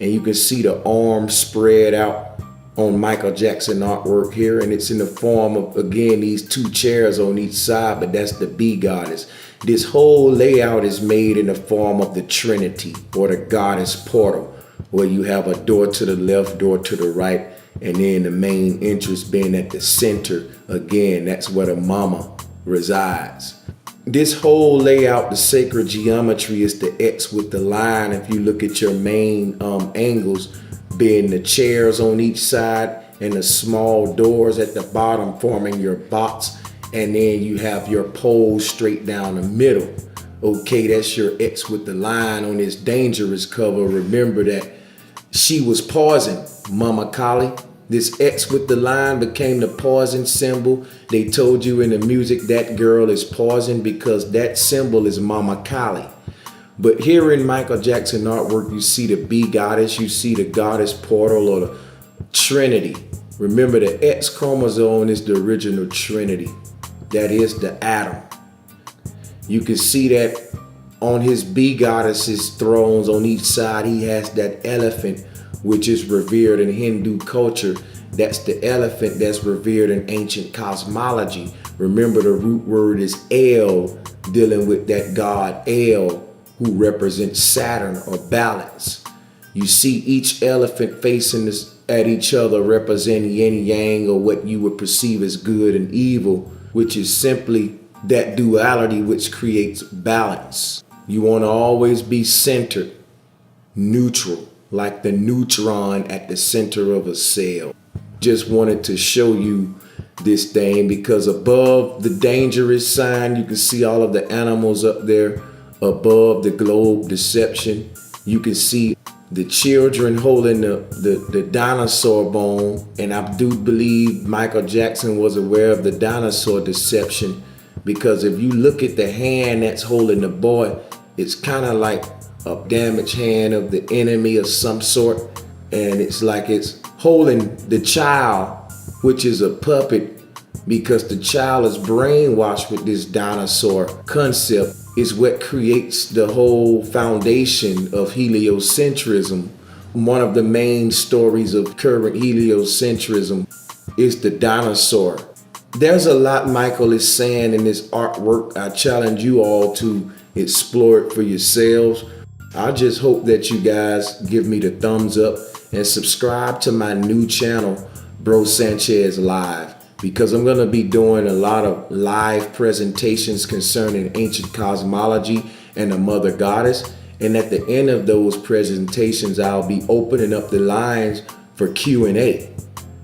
and you can see the arms spread out on Michael Jackson artwork here, and it's in the form of, again, these two chairs on each side, but that's the bee goddess. This whole layout is made in the form of the Trinity, or the goddess portal, where you have a door to the left, door to the right, and then the main entrance being at the center. Again, that's where the mama resides. This whole layout, the sacred geometry, is the X with the line. If you look at your main angles, being the chairs on each side and the small doors at the bottom forming your box, and then you have your pole straight down the middle. Okay, that's your X with the line on this Dangerous cover. Remember that she was poison, Mama Kali. This X with the line became the poison symbol. They told you in the music that girl is poison because that symbol is Mama Kali. But here in Michael Jackson artwork, you see the bee goddess, you see the goddess portal, or the Trinity. Remember, the X chromosome is the original Trinity. That is the atom. You can see that on his bee goddess's thrones on each side, he has that elephant, which is revered in Hindu culture. That's the elephant that's revered in ancient cosmology. Remember, the root word is El, dealing with that god El, who represents Saturn or balance. You see each elephant facing at each other, representing yin yang, or what you would perceive as good and evil, which is simply that duality which creates balance. You want to always be centered, neutral, like the neutron at the center of a cell. Just wanted to show you this thing because above the Dangerous sign, you can see all of the animals up there. Above the globe deception, you can see the children holding the dinosaur bone. And I do believe Michael Jackson was aware of the dinosaur deception, because if you look at the hand that's holding the boy, it's kind of like a damaged hand of the enemy of some sort. And it's like it's holding the child, which is a puppet, because the child is brainwashed with this dinosaur concept. Is what creates the whole foundation of heliocentrism. One of the main stories of current heliocentrism is the dinosaur. There's a lot Michael is saying in this artwork. I challenge you all to explore it for yourselves. I just hope that you guys give me the thumbs up and subscribe to my new channel, Bro Sanchez Live, because I'm going to be doing a lot of live presentations concerning ancient cosmology and the mother goddess. And at the end of those presentations, I'll be opening up the lines for Q&A.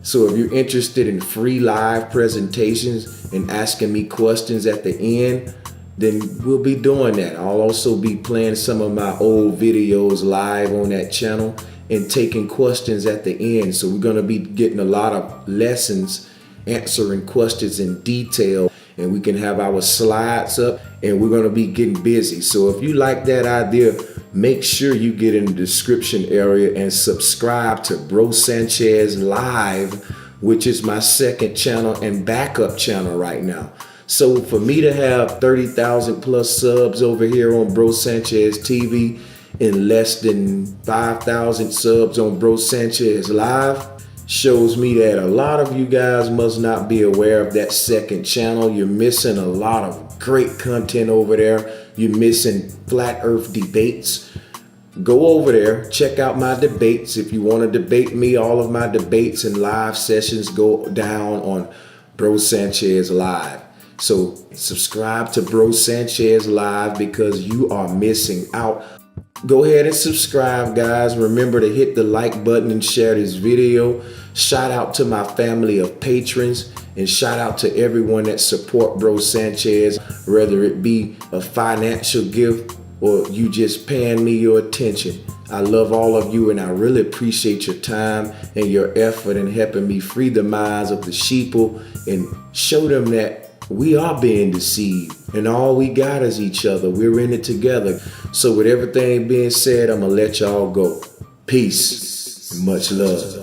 So if you're interested in free live presentations and asking me questions at the end, then we'll be doing that. I'll also be playing some of my old videos live on that channel and taking questions at the end. So we're going to be getting a lot of lessons, answering questions in detail, and we can have our slides up, and we're going to be getting busy. So if you like that idea, make sure you get in the description area and subscribe to Bro Sanchez Live, which is my second channel and backup channel right now. So for me to have 30,000 plus subs over here on Bro Sanchez TV and less than 5,000 subs on Bro Sanchez Live shows me that a lot of you guys must not be aware of that second channel. You're missing a lot of great content over there. You're missing flat earth debates. Go over there, check out my debates. If you want to debate me, all of my debates and live sessions go down on Bro Sanchez Live. So subscribe to Bro Sanchez Live because you are missing out. Go ahead and subscribe, guys. Remember to hit the like button and share this video. Shout out to my family of patrons, and shout out to everyone that support Bro Sanchez, whether it be a financial gift or you just paying me your attention. I love all of you, and I really appreciate your time and your effort in helping me free the minds of the sheeple and show them that we are being deceived and all we got is each other. We're in it together. So with everything being said, I'm gonna let y'all go. Peace and much love.